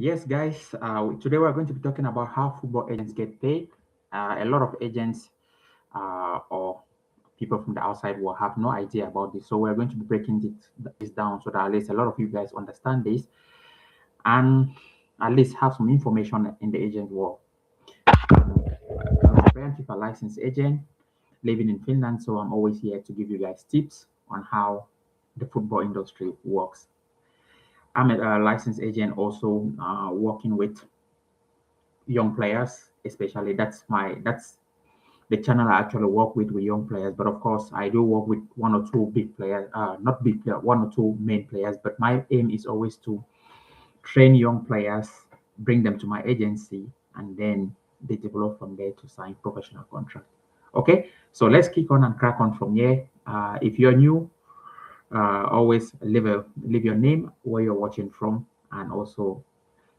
Yes, guys. Today we're going to be talking about how football agents get paid. A lot of agents or people from the outside will have no idea about this. So we're going to be breaking this down so that at least a lot of you guys understand this and at least have some information in the agent world. I'm a brand FIFA licensed agent living in Finland, so I'm always here to give you guys tips on how the football industry works. I'm a licensed agent also working with young players, especially that's the channel I actually work with young players. But of course, I do work with one or two big players, not big player, one or two main players. But my aim is always to train young players, bring them to my agency, and then they develop from there to sign professional contract. Okay, so let's kick on and crack on from here. If you're new, always leave your name, where you're watching from, and also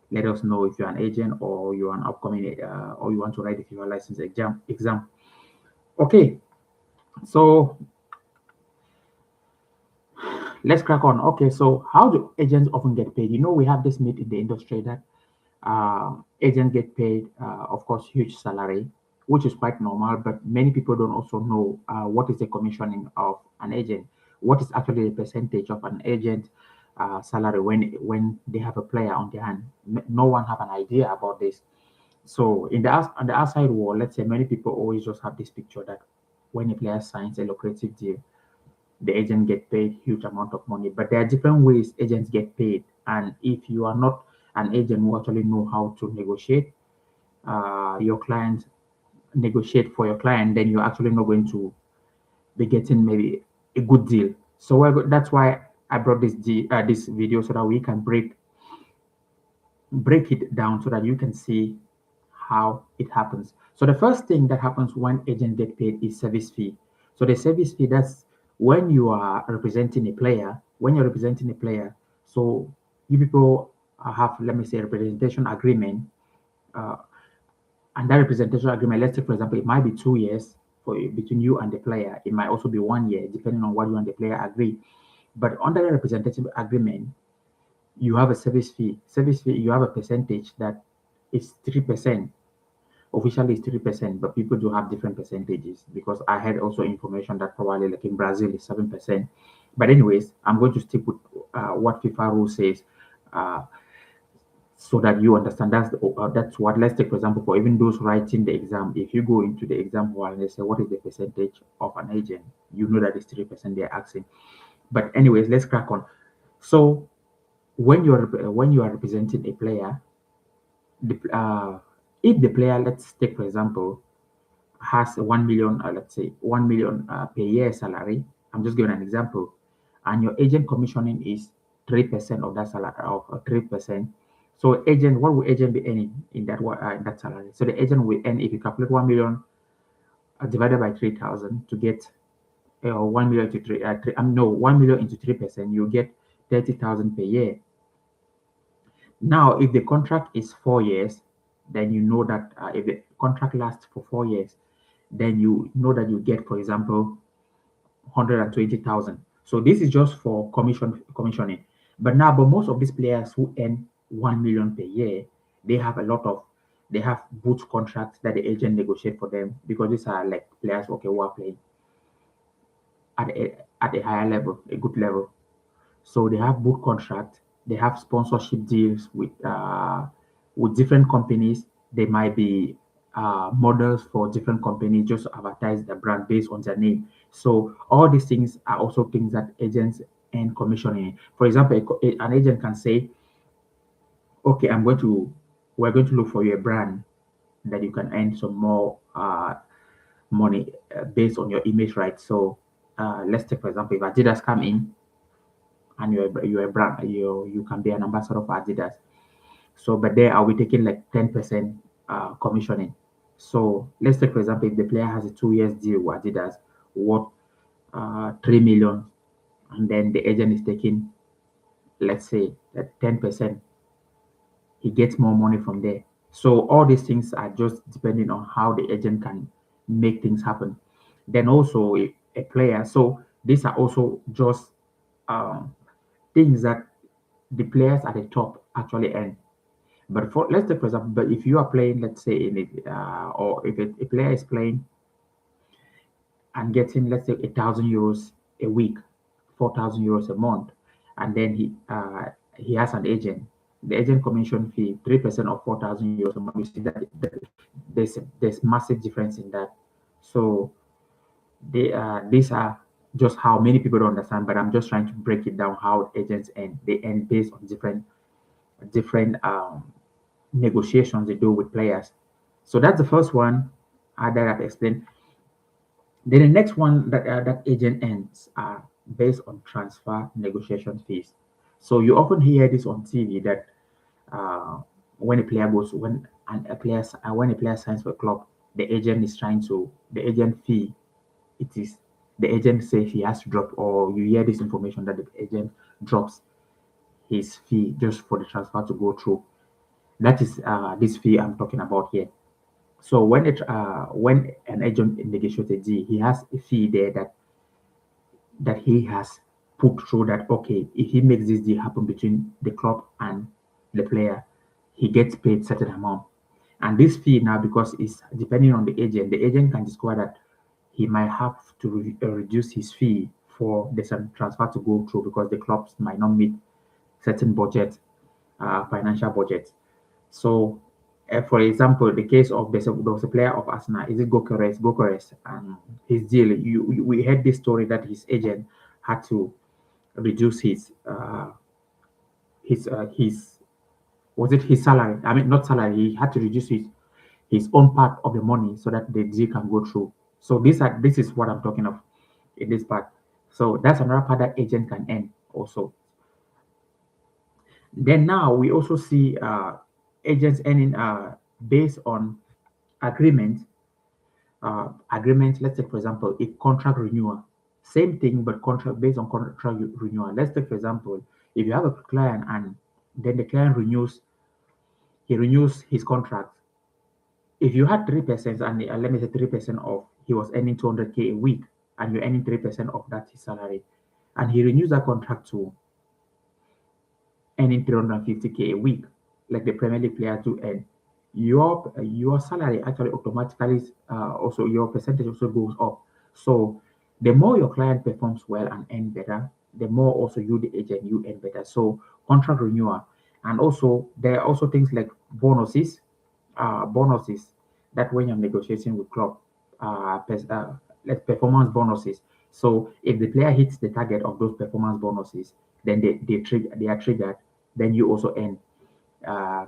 let us know if you're an agent or you're an upcoming or you want to write the FIFA license exam. Okay, so let's crack on. Okay, so how do agents often get paid? We have this myth in the industry that agents get paid, of course, huge salary, which is quite normal, but many people don't also know what is the commissioning of an agent. What is actually the percentage of an agent salary when they have a player on their hand? No one have an idea about this. So on the outside world, let's say many people always just have this picture that when a player signs a lucrative deal, the agent get paid huge amount of money. But there are different ways agents get paid, and if you are not an agent who actually know how to negotiate your client, negotiate for your client, then you're actually not going to be getting maybe a good deal. So that's why I brought this video so that we can break it down so that you can see how it happens. So the first thing that happens when agent get paid is service fee. So the service fee, that's when you are representing a player. When you're representing a player, so you people have, let me say, a representation agreement, uh, and that representation agreement, let's say for example, it might be 2 years between you and the player. It might also be 1 year, depending on what you and the player agree. But under the representative agreement, you have a service fee. Service fee, you have a percentage that is 3%. Officially it's 3%, but people do have different percentages because I had also information that probably like in Brazil is 7%. But anyways, I'm going to stick with what FIFA rule says, uh, so that you understand. That's what. Let's take for example for even those writing the exam. If you go into the exam hall and they say what is the percentage of an agent, you know that it's 3% they're asking. But anyways, let's crack on. So when you are representing a player, the, if the player, let's take for example, has 1 million, let's say 1 million per year salary. I'm just giving an example, and your agent commissioning is 3% of that salary, of 3%. So agent, what will agent be earning in that salary? So the agent will earn, if you calculate 1 million divided by 3,000 to get 1 million to no, 1 million into 3%, you get 30,000 per year. Now, if the contract is 4 years, then you know that if the contract lasts for 4 years, then you know that you get, for example, 120,000. So this is just for commissioning. But most of these players who earn 1 million per year, they have a lot of they have boot contracts that the agent negotiate for them because these are like players, okay, who are playing at a higher level, a good level. So they have boot contract, they have sponsorship deals with different companies. They might be models for different companies just to advertise the brand based on their name. So all these things are also things that agents and commissioning. For example, an agent can say, "Okay, we're going to look for you a brand that you can earn some more money based on your image, right?" So let's take for example, if Adidas come in and you're a brand, you can be an ambassador for Adidas. So, but there I'll be taking like 10% commissioning. So let's take for example, if the player has a 2 years deal with Adidas worth 3 million, and then the agent is taking, let's say, that 10%, he gets more money from there. So all these things are just depending on how the agent can make things happen. Then also a player. So these are also just um, things that the players at the top actually earn. But for let's take for example, but if you are playing, let's say in it, or if a player is playing and getting, let's say, €1,000 a week, €4,000 a month, and then he has an agent. The agent commission fee, 3% of €4,000 a month. You see that there's massive difference in that. So these are just how many people don't understand, but I'm just trying to break it down how agents end. They end based on different negotiations they do with players. So that's the first one that I've explained. Then the next one that agent ends are based on transfer negotiation fees. So you often hear this on TV that uh, when a player goes when a player signs for a club, the agent fee, it is the agent says he has to drop, or you hear this information that the agent drops his fee just for the transfer to go through. That is this fee I'm talking about here. So when an agent negotiates a deal, he has a fee there that he has put through, that okay, if he makes this deal happen between the club and the player, he gets paid certain amount. And this fee now, because it's depending on the agent can discover that he might have to reduce his fee for the transfer to go through because the clubs might not meet certain budget, financial budget. So, for example, the case of there was a player of Arsenal, is it Gokores, and his deal. We heard this story that his agent had to reduce his was it his salary? I mean, not salary. He had to reduce his own part of the money so that the deal can go through. So this is what I'm talking of in this part. So that's another part that agent can earn also. Then now we also see agents earning based on agreement. Agreement. Let's take for example a contract renewal. Same thing, but contract based on contract renewal. Let's take for example if you have a client and then the client renews his contract. If you had 3% and let me say 3% of he was earning 200K a week, and you're earning 3% of that his salary, and he renews that contract to earning 350K a week, like the Premier League players do earn, your salary actually automatically also your percentage also goes up. So the more your client performs well and earn better, the more also you the agent you earn better. So contract renewal, and also there are also things like bonuses that when you're negotiating with club, like performance bonuses. So if the player hits the target of those performance bonuses, then they are triggered. Then you also earn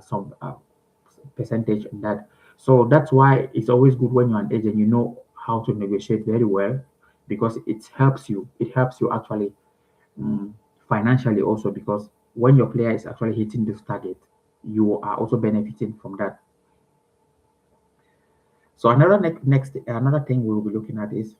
some percentage on that. So that's why it's always good when you're an agent, you know how to negotiate very well, because it helps you. It helps you actually um, financially also, because when your player is actually hitting this target, you are also benefiting from that. So another thing we will be looking at is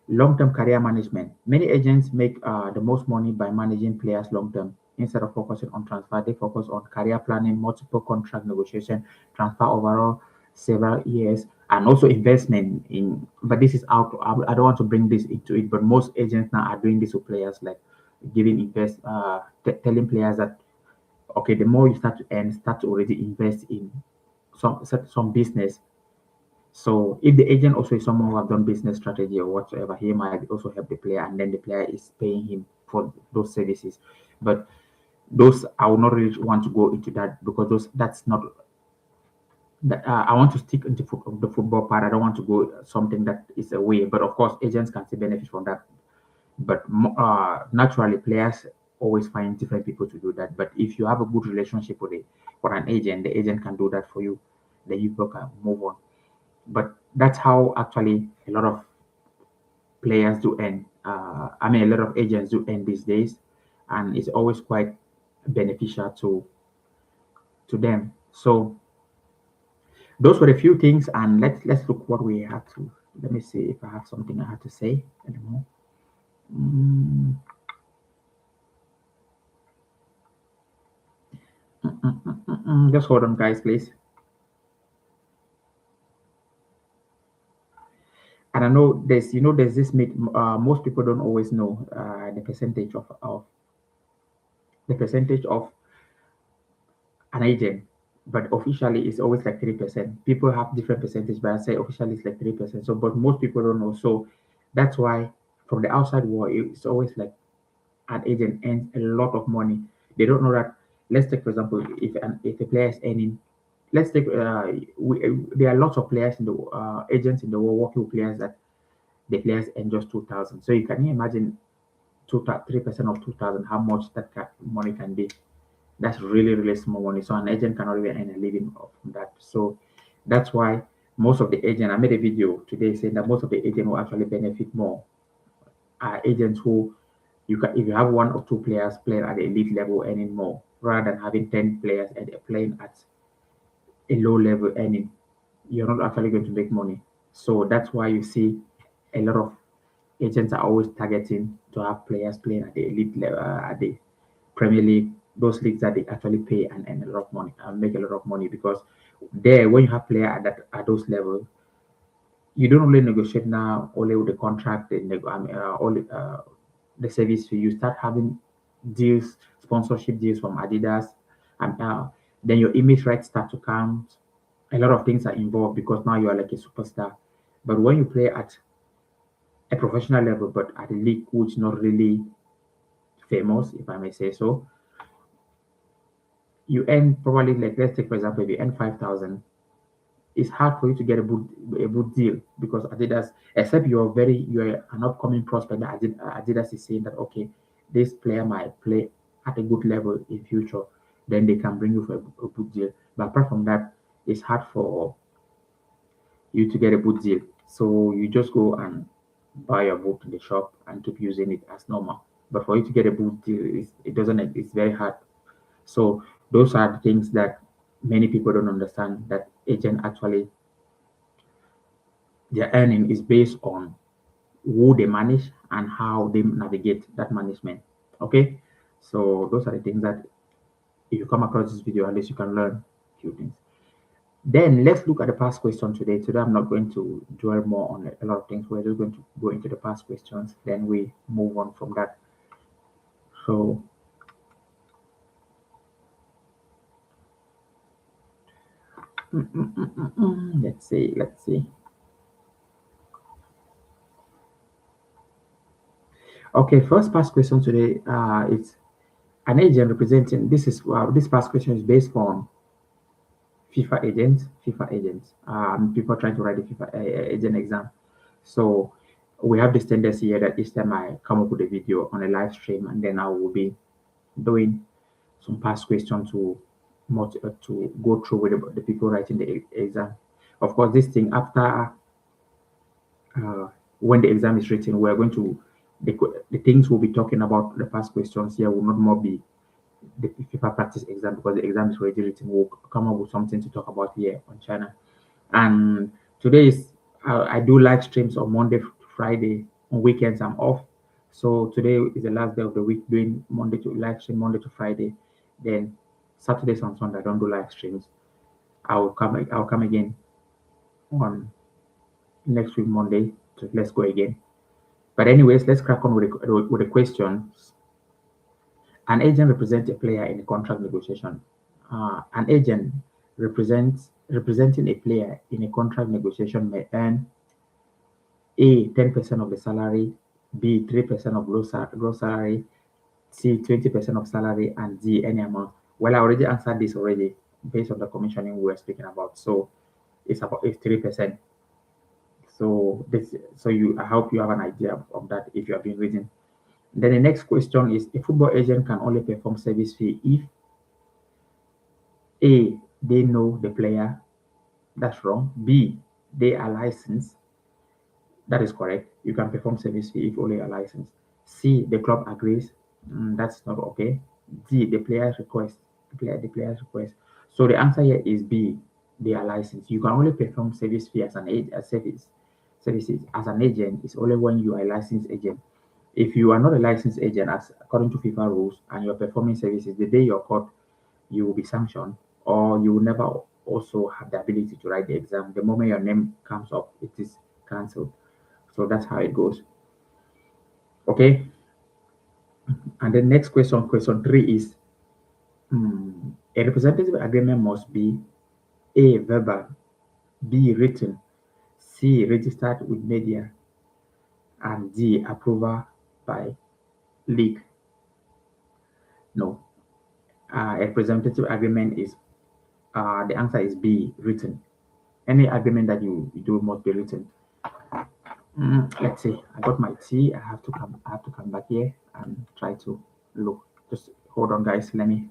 long-term career management. Many agents make the most money by managing players long-term. Instead of focusing on transfer, they focus on career planning, multiple contract negotiation, transfer overall several years, and also investment in. But this is out. I don't want to bring this into it, but most agents now are doing this with players, like telling players that okay, the more you start to earn, start to already invest in some business. So if the agent also is someone who have done business strategy or whatsoever, he might also help the player, and then the player is paying him for those services. But those I will not really want to go into that, because those that's not that I want to stick into the football part. I don't want to go something that is away. But of course, agents can still benefit from that. But naturally, players always find different people to do that. But if you have a good relationship with for an agent, the agent can do that for you. Then you both can move on. But that's how actually a lot of players do end. I mean, a lot of agents do end these days, and it's always quite beneficial to them. So those were a few things, and let's look what we had to. Let me see if I have something I had to say anymore. Mm, just hold on, guys, please. And I know there's this myth. Most people don't always know the percentage of an agent, but officially it's always like 3%. People have different percentage, but I say officially it's like 3%. So, but most people don't know. So that's why from the outside world, it's always like an agent earns a lot of money. They don't know that. Let's take for example, if a player is earning, let's take there are lots of players in the agents in the world working with players that the players earn just 2,000. So you can imagine 3% of 2,000, how much that money can be. That's really, really small money. So an agent cannot even earn a living from that. So that's why most of the agent, I made a video today saying that most of the agent will actually benefit more are agents who you can, if you have one or two players playing at the elite level earning more rather than having 10 players and playing at a low level earning, you're not actually going to make money. So that's why you see a lot of agents are always targeting to have players playing at the elite level, at the Premier League, those leagues that they actually pay and a lot of money and make a lot of money because there, when you have players at those levels, you don't only negotiate now only with the contract and only the service fee. You start having deals, sponsorship deals from Adidas, and then your image rights start to count. A lot of things are involved because now you are like a superstar. But when you play at a professional level, but at a league which is not really famous, if I may say so, you earn probably like let's take for example, if you earn 5,000, it's hard for you to get a good deal because Adidas, except you're an upcoming prospect that Adidas is saying that okay, this player might play at a good level in future, then they can bring you for a good deal. But apart from that, it's hard for you to get a good deal. So you just go and buy your boot in the shop and keep using it as normal. But for you to get a good deal, it doesn't. It's very hard. So those are the things that many people don't understand that agent actually their earning is based on who they manage and how they navigate that management. Okay, so those are the things that if you come across this video, at least you can learn a few things. Then let's look at the past question today. Today I'm not going to dwell more on a lot of things. We're just going to go into the past questions. Then we move on from that. So let's see. Let's see. Okay, first past question today. It's an agent representing. This past question is based on FIFA agents, people trying to write the FIFA agent exam. So we have this tendency here that each time I come up with a video on a live stream, and then I will be doing some past questions to go through with the people writing the exam. Of course, this thing after uh, when the exam is written, we're going to the things we'll be talking about the past questions here will not more be the FIFA practice exam because the exam is already written. We'll come up with something to talk about here on channel. And today is I do live streams on Monday to Friday. On weekends I'm off. So today is the last day of the week doing Monday to live stream Monday to Friday. Then Saturdays and Sunday I don't do live streams. I'll come again on next week Monday. So let's go again. But anyways, let's crack on with the questions. An agent represents a player in a contract negotiation. An agent representing a player in a contract negotiation may earn A 10% of the salary, B 3% of gross salary, C 20% of salary, and D any amount. Well, I already answered this already based on the commissioning we were speaking about. So it's 3%. So I hope you have an idea of that if you have been reading. Then the next question is a football agent can only perform service fee if A, they know the player. That's wrong. B, they are licensed. That is correct. You can perform service fee if only a license. C, the club agrees. That's not okay. D, the player's request. The player's request. So the answer here is B, they are licensed. You can only perform service fee as an services as an agent. It's only when you are a licensed agent. If you are not a licensed agent, as according to FIFA rules, and you're performing services, the day you're caught, you will be sanctioned, or you will never also have the ability to write the exam. The moment your name comes up, it is cancelled. So that's how it goes. Okay. And the next question, question three is A representative agreement must be A. Verbal, B. Written, C. Registered with media, and D. Approval by league. No. A representative agreement is the answer is B. Written. Any agreement that you do must be written. Let's see. I got my tea. I have to come back here and try to look. Just hold on, guys. Let me.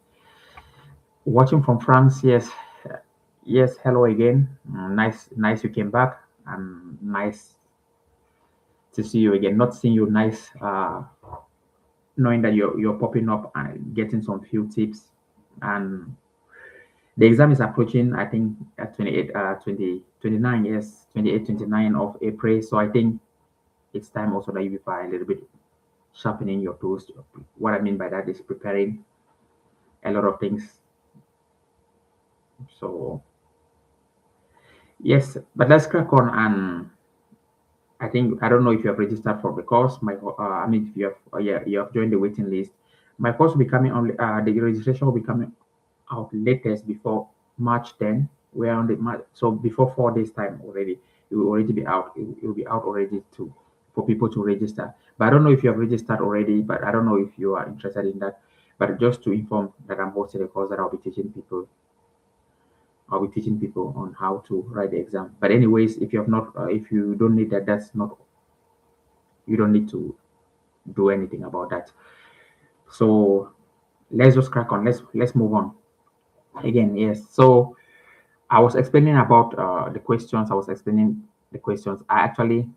Watching from France. Yes, yes. Hello again. Nice. You came back. Nice to see you again. Not seeing you. Nice. Knowing that you're popping up and getting some few tips. And the exam is approaching. I think at 28, 20, 29. Yes, 28, 29 of April. So I think it's time also that you be a little bit sharpening your tools. What I mean by that is preparing a lot of things. So yes, but let's crack on. And I think I don't know if you have registered for the course. I mean, if you have, yeah, you have joined the waiting list. My course will be coming on. The registration will be coming out latest before March 10. We're on the March, so before 4 days time already. It will already be out. It will be out already to for people to register. But I don't know if you have registered already. But I don't know if you are interested in that. But just to inform that I'm hosting a course that I'll be teaching people. I'll be teaching people on how to write the exam. But anyways, if you have not, if you don't need that, that's not. You don't need to do anything about that. So let's just crack on. Let's move on. Again, yes. So I was explaining about the questions. I was explaining the questions. I actually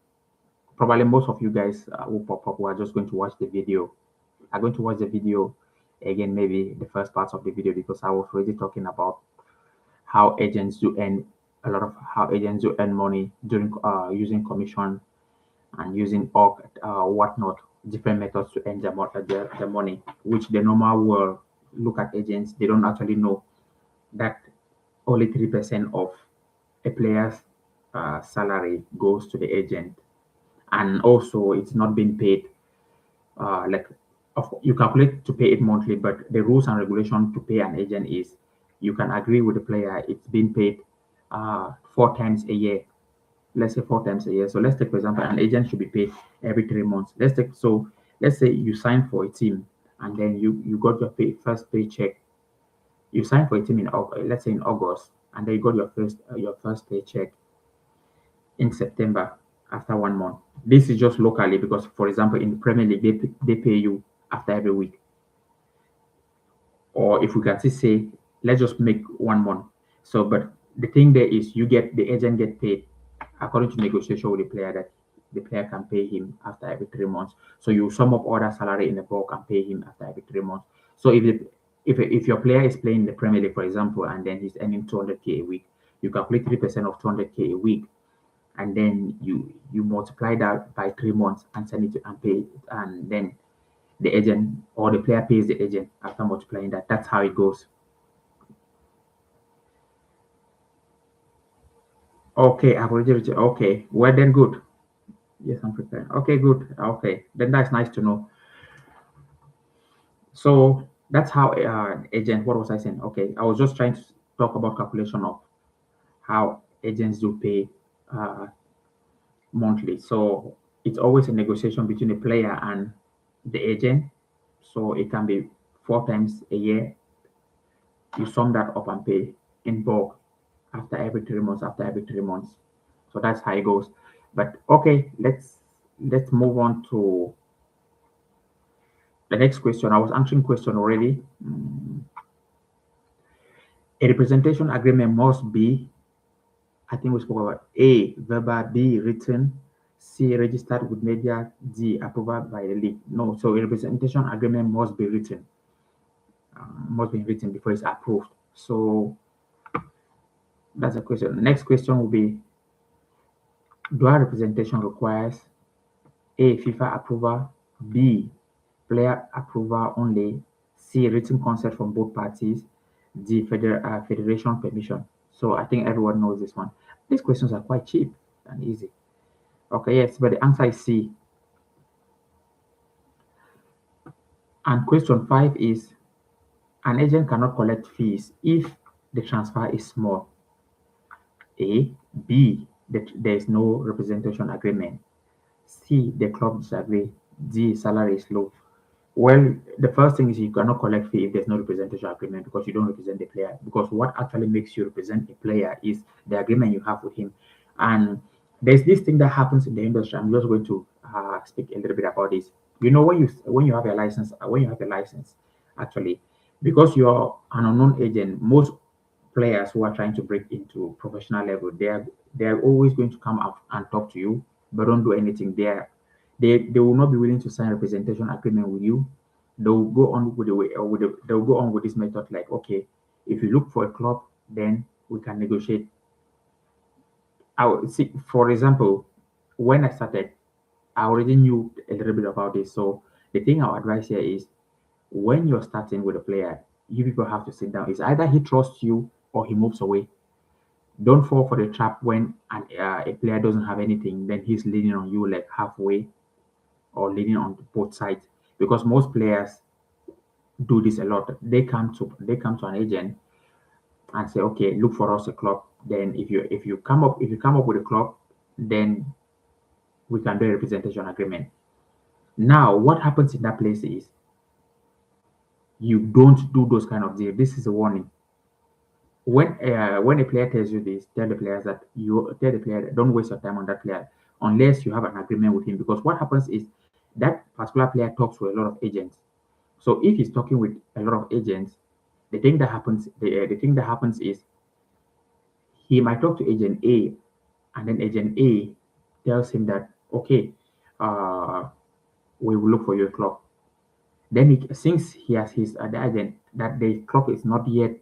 probably most of you guys who pop up who are just going to watch the video. Are going to watch the video again, maybe the first part of the video because I was already talking about how agents do earn a lot of how agents do earn money during using commission and using all whatnot, different methods to earn their money, which the normal world look at agents, they don't actually know that only 3% of a player's salary goes to the agent, and also it's not being paid. Like you calculate to pay it monthly, but the rules and regulation to pay an agent is you can agree with the player it's being paid 4 times a year. Let's say 4 times a year. So let's take for example an agent should be paid every 3 months. Let's say you sign for a team and then you got your first paycheck. You signed for a team in let's say in August, and then you got your first paycheck in September after 1 month. This is just locally because, for example, in the Premier League, they pay you after every week. Or if we can say, let's just make 1 month. So, but the thing there is, the agent get paid according to negotiation with the player that the player can pay him after every 3 months. So you sum up all that salary in the bulk and pay him after every 3 months. So if your player is playing in the Premier League, for example, and then he's earning 200K a week, you calculate 3% of 200K a week, and then you multiply that by 3 months and send it to and pay it, and then the agent or the player pays the agent after multiplying that. That's how it goes. Okay, I've already reached. Okay, well then good. Yes, I'm preparing. Okay, good. Okay, then that's nice to know. So that's how agent. What was I saying? Okay, I was just trying to talk about calculation of how agents do pay uh, monthly. So it's always a negotiation between the player and the agent. So it can be 4 times a year. You sum that up and pay in bulk after every 3 months, after every 3 months. So that's how it goes. But okay, let's move on to the next question. I was answering question already. A representation agreement must be, I think we spoke about A, verbal, B, written, C, registered with media, D, approved by the league. No, so a representation agreement must be written before it's approved. So that's a question. Next question will be, dual representation requires A, FIFA approval, B, player approval only, C, written consent from both parties, D, federation permission. So I think everyone knows this one. These questions are quite cheap and easy. Okay, yes, but the answer is C. And question 5 is, An agent cannot collect fees if the transfer is small. A. B. That there is no representation agreement. C. The club disagree. D. Salary is low. Well, the first thing is you cannot collect fee if there's no representation agreement because you don't represent the player. Because what actually makes you represent a player is the agreement you have with him. And there's this thing that happens in the industry. I'm just going to speak a little bit about this. You know, when you have a license, actually, because you're an unknown agent, most players who are trying to break into professional level, they are always going to come up and talk to you, but don't do anything. They will not be willing to sign representation agreement with you. They'll go on with the way or with they'll go on with this method like, okay, if you look for a club, then we can negotiate. I will see, for example, when I started, I already knew a little bit about this. So the thing I'll advise here is when you're starting with a player, you people have to sit down. It's either he trusts you or he moves away. Don't fall for the trap when a player doesn't have anything, then he's leaning on you like halfway or leaning on both sides. Because most players do this a lot. They come to an agent and say, okay, look for us a club. Then if you come up with a club, then we can do a representation agreement. Now, what happens in that place is you don't do those kind of deals. This is a warning. When a player tells you this, tell the player that don't waste your time on that player unless you have an agreement with him. Because what happens is that particular player talks to a lot of agents. So if he's talking with a lot of agents, the thing that happens is he might talk to agent A, and then agent A tells him that okay, uh, we will look for your club. Then since he has his the agent that the club is not yet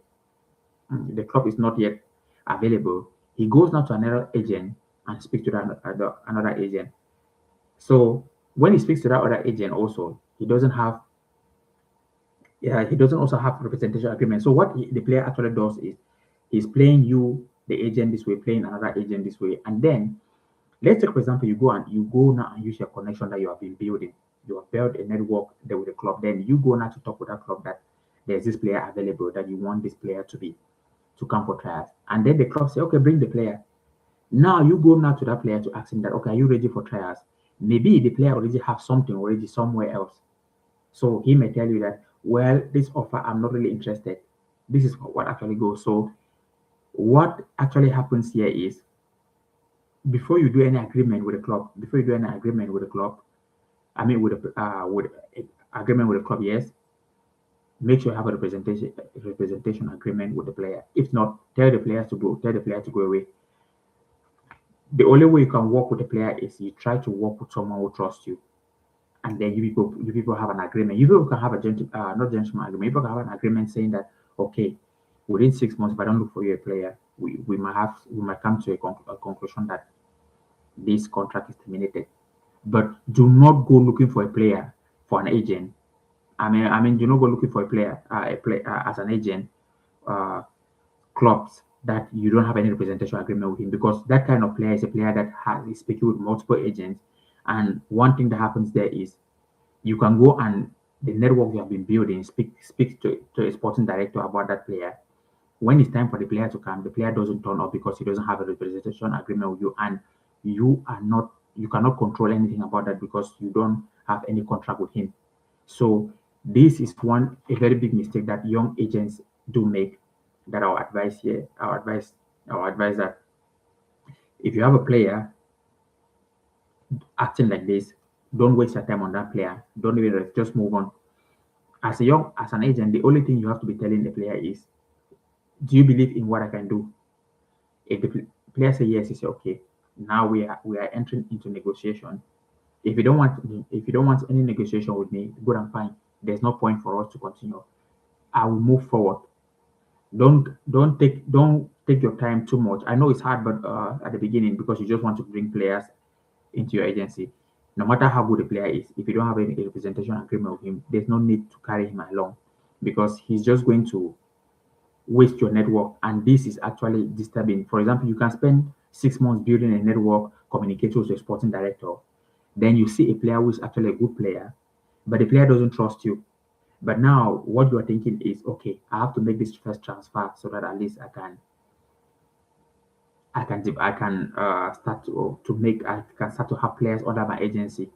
available, he goes now to another agent and speaks to another agent. So when he speaks to that other agent, also he doesn't also have representation agreement. So what the player actually does is he's playing you, the agent, this way, playing another agent this way, and then let's take for example you go now and use your connection that you have been building. You have built a network there with the club. Then you go now to talk with that club that there's this player available that you want this player to come for trials, and then the club say, okay, bring the player. Now you go now to that player to ask him that, okay, are you ready for trials? Maybe the player already have something already somewhere else. So he may tell you that, well, this offer, I'm not really interested. This is what actually goes. So what actually happens here is before you do any agreement with the club, I mean with agreement with the club, yes, make sure you have a representation agreement with the player. If not, tell the player to go away. The only way you can work with the player is you try to work with someone who trusts you, and then you people have an agreement. You people can have a not gentleman agreement. You people can have an agreement saying that okay, within 6 months, if I don't look for you a player, we might come to a conclusion that this contract is terminated. But do not go looking for a player for an agent. I mean, do not go looking for as an agent. Uh, Clubs that you don't have any representation agreement with him, because that kind of player is a player that is speaking with multiple agents. And one thing that happens there is you can go and the network you have been building speak to a sporting director about that player. When it's time for the player to come, the player doesn't turn up because he doesn't have a representation agreement with you, and you cannot control anything about that because you don't have any contract with him. So this is a very big mistake that young agents do make. That our advice that if you have a player acting like this, don't waste your time on that player. Don't even just move on. As an agent, the only thing you have to be telling the player is, do you believe in what I can do? If the player say yes, you say okay. Now we are entering into negotiation. If you don't want any negotiation with me, good and fine. There's no point for us to continue. I will move forward. Don't take your time too much. I know it's hard, but at the beginning, because you just want to bring players into your agency, no matter how good the player is, if you don't have any representation agreement with him, there's no need to carry him along, because he's just going to waste your network, and this is actually disturbing. For example, you can spend 6 months building a network, communicating with your sporting director, then you see a player who is actually a good player, but the player doesn't trust you. But now what you are thinking is, okay, I have to make this first transfer so that at least I can start I can start to have players under my agency.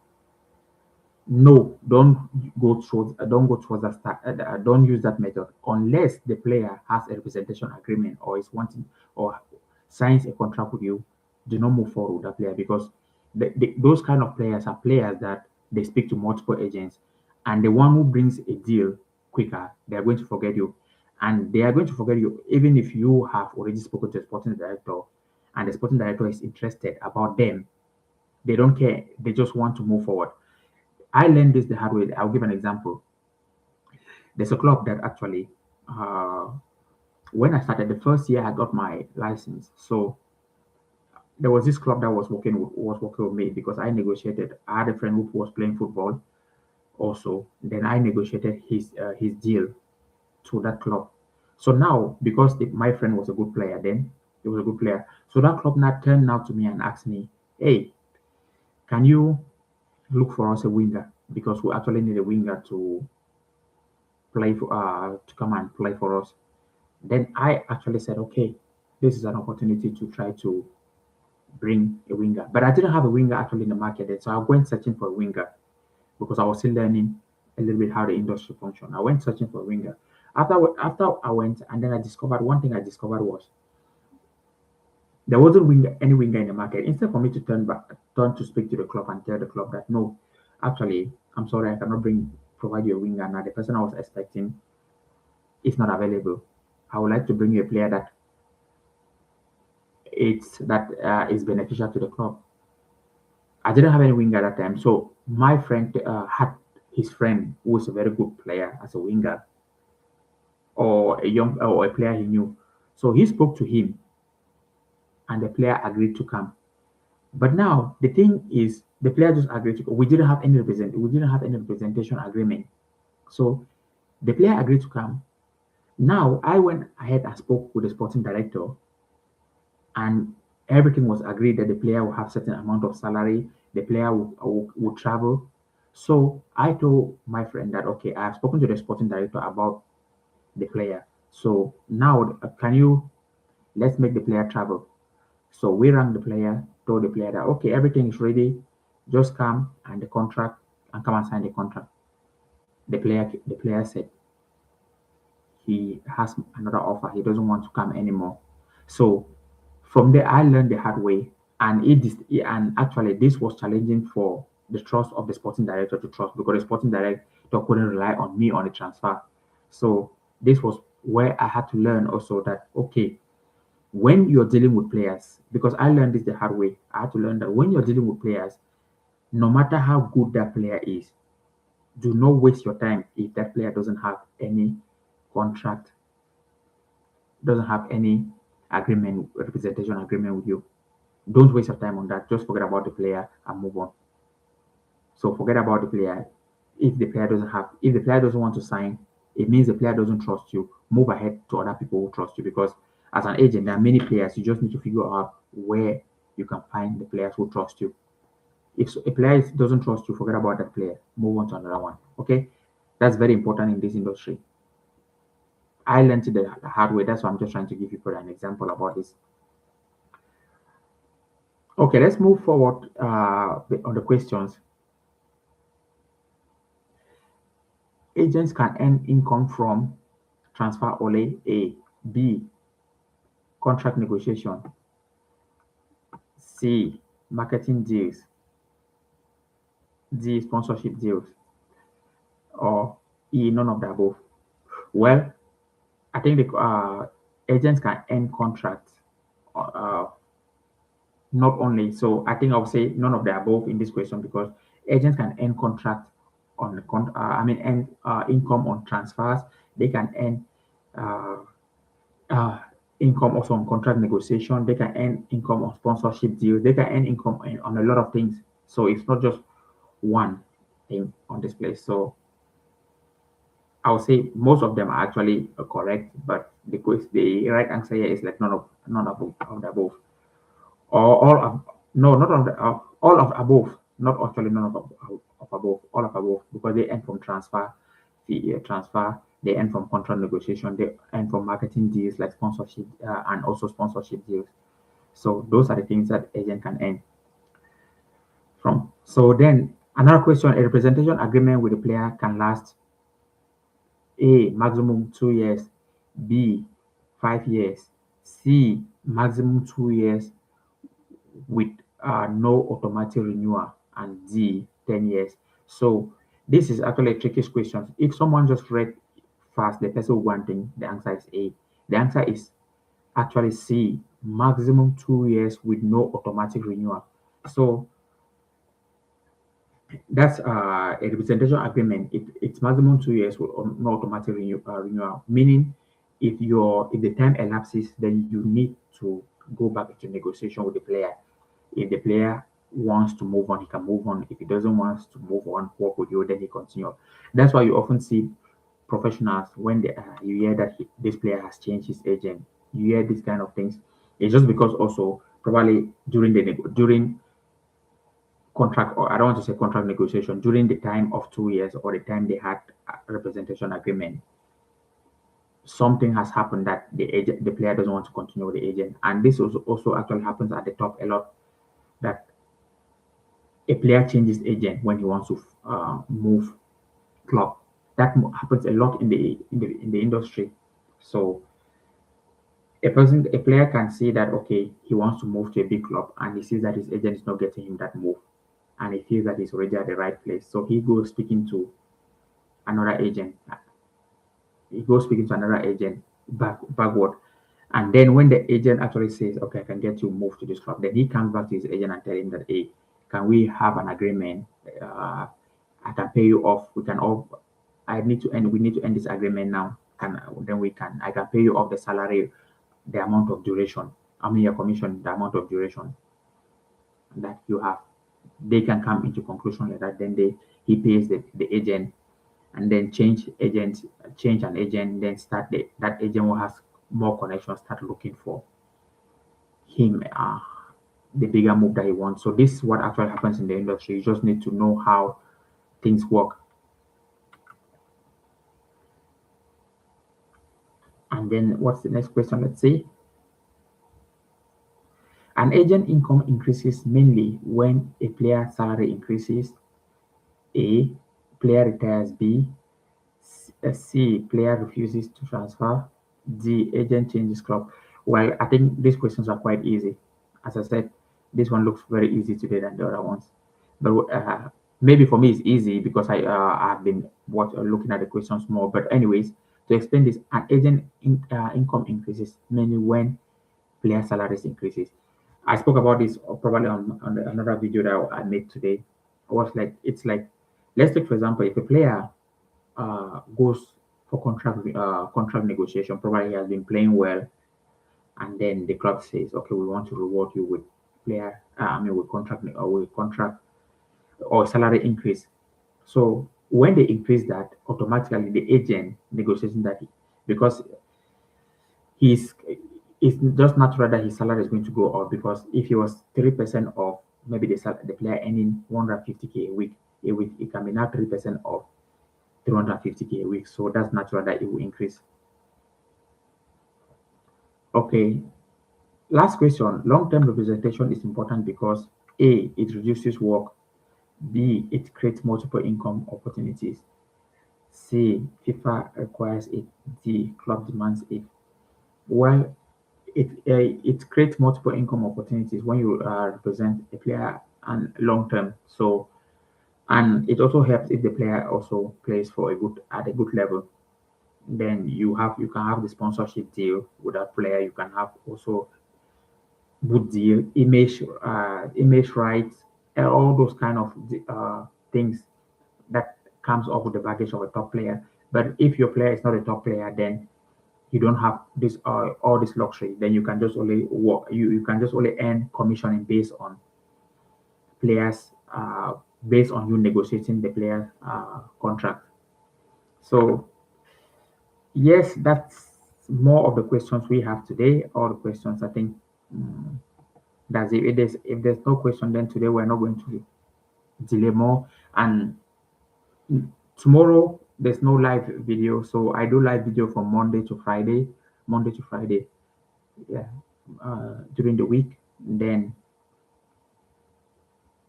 No, don't go towards that don't use that method unless the player has a representation agreement or is wanting or signs a contract with you. Do not move forward with that player because those kind of players are players that they speak to multiple agents, and the one who brings a deal quicker, they are going to forget you, and they are going to forget you even if you have already spoken to a sporting director, and the sporting director is interested about them. They don't care. They just want to move forward. I learned this the hard way. I'll give an example. There's a club that actually, uh, when I started the first year, I got my license. So there was this club that was working with me because I negotiated. I had a friend who was playing football also. Then I negotiated his deal to that club. So now, because my friend was a good player, then he was a good player. So that club now turned out to me and asked me, "Hey, can you look for us a winger because we actually need a winger to come and play for us." Then I actually said, okay, this is an opportunity to try to bring a winger. But I didn't have a winger actually in the market then. So I went searching for a winger because I was still learning a little bit how the industry function. I went searching for a winger. After I went and then I discovered one thing I discovered was there wasn't any winger in the market. Instead for me to turn to speak to the club and tell the club that no, actually, I'm sorry, I cannot provide you a winger now. The person I was expecting is not available. I would like to bring you a player that is beneficial to the club. I didn't have any winger at that time, so my friend had his friend who was a very good player as a winger or a player he knew. So he spoke to him, and the player agreed to come. But now the thing is, the player just agreed to. We didn't have any representation agreement. So the player agreed to come. Now I went ahead and spoke with the sporting director, and everything was agreed that the player will have certain amount of salary, the player will travel. So I told my friend that okay, I have spoken to the sporting director about the player. So now can you let's make the player travel. So we rang the player, told the player that okay, everything is ready, just come and the contract and come and sign the contract. The player said he has another offer. He doesn't want to come anymore. So from there, I learned the hard way, and and actually this was challenging for the trust of the sporting director to trust because the sporting director couldn't rely on me on the transfer. So this was where I had to learn also that okay, when you're dealing with players, because I learned this the hard way, I had to learn that when you're dealing with players, no matter how good that player is, do not waste your time if that player contract doesn't have any representation agreement with you. Don't waste your time on that. Just forget about the player and move on. So forget about the player. If the player doesn't want to sign, it means the player doesn't trust you. Move ahead to other people who trust you because as an agent, there are many players. You just need to figure out where you can find the players who trust you. If a player doesn't trust you, forget about that player. Move on to another one. Okay, that's very important in this industry. I learned it the hard way. That's why I'm just trying to give you an example about this. Okay, let's move forward on the questions. Agents can earn income from transfer only. A. B. Contract negotiation. C. Marketing deals. D. Sponsorship deals. Or E. None of the above. Well, I think the agents can earn contracts. Not only so, I think I'll say none of the above in this question because agents can earn contract on the earn income on transfers. They can earn uh, uh, income also on contract negotiation. They can earn income on sponsorship deals. They can earn income on a lot of things. So it's not just one thing on this place. So I would say most of them are actually correct, but the right answer here is like none of the above. Or all of no, not of the all of above, not actually none of above, all of above, because they earn from transfer fee transfer, they earn from contract negotiation, they earn from marketing deals like sponsorship and also sponsorship deals. So those are the things that agent can earn from. So then another question: a representation agreement with the player can last A maximum 2 years, B 5 years, C maximum 2 years with no automatic renewal, and D 10 years. So this is actually a tricky question. If someone just read fast, the person one thing, the answer is A. The answer is actually C, maximum 2 years with no automatic renewal. So that's a representation agreement. It's maximum 2 years with no automatic renewal. Meaning, if the time elapses, then you need to go back into negotiation with the player. If the player wants to move on, he can move on. If he doesn't want to move on, work with you, then he continue. That's why you often see professionals when you hear that this player has changed his agent. You hear these kind of things. It's just because also probably during contract, or I don't want to say contract negotiation, during the time of 2 years or the time they had a representation agreement, something has happened that the player doesn't want to continue with the agent. And this also actually happens at the top a lot, that a player changes agent when he wants to move club. That happens a lot in the industry. So a player can see that okay, he wants to move to a big club, and he sees that his agent is not getting him that move, and he feels that he's already at the right place. So he goes speaking to another agent. He goes speaking to another agent backward. And then when the agent actually says, okay, I can get you moved to this club, then he comes back to his agent and tell him that, hey, can we have an agreement? I can pay you off. We need to end this agreement now. I can pay you off the salary, the amount of duration. I mean, your commission, the amount of duration that you have. They can come into conclusion like that. Then he pays the agent, and then change an agent, then that agent who has more connections start looking for him the bigger move that he wants. So this is what actually happens in the industry. You just need to know how things work. And then what's the next question? Let's see. An agent income increases mainly when a player salary increases. A, player retires. B, C, player refuses to transfer. D, agent changes club. Well, I think these questions are quite easy. As I said, this one looks very easy today than the other ones. But maybe for me it's easy because I've been looking at the questions more. But anyways, to explain this, an agent income increases mainly when player salaries increases. I spoke about this probably on another video that I made today. It's like, let's take for example, if a player goes for contract negotiation, probably he has been playing well, and then the club says, okay, we want to reward you with with contract or salary increase. So when they increase that, automatically the agent negotiating that, because he's it's just natural that his salary is going to go up, because if he was 3% of maybe the player earning 150K a week, it can be now 3% of 350K a week. So that's natural that it will increase. Okay, last question. Long-term representation is important because A, it reduces work. B, it creates multiple income opportunities. C, FIFA requires it. D, club demands it. Well, it creates multiple income opportunities when you represent a player and long term. So, and it also helps if the player also plays for a good level. Then you can have the sponsorship deal with that player. You can have also good deal, image rights, and all those kind of things that comes up with the baggage of a top player. But if your player is not a top player, then you don't have this all this luxury. Then you can just only work. You can just only earn commission based on players, based on you negotiating the player contract. So yes, that's more of the questions we have today. All the questions, I think. That's it. If there's no question, then today we're not going to delay more. And tomorrow there's no live video, so I do live video from Monday to Friday, yeah, during the week. Then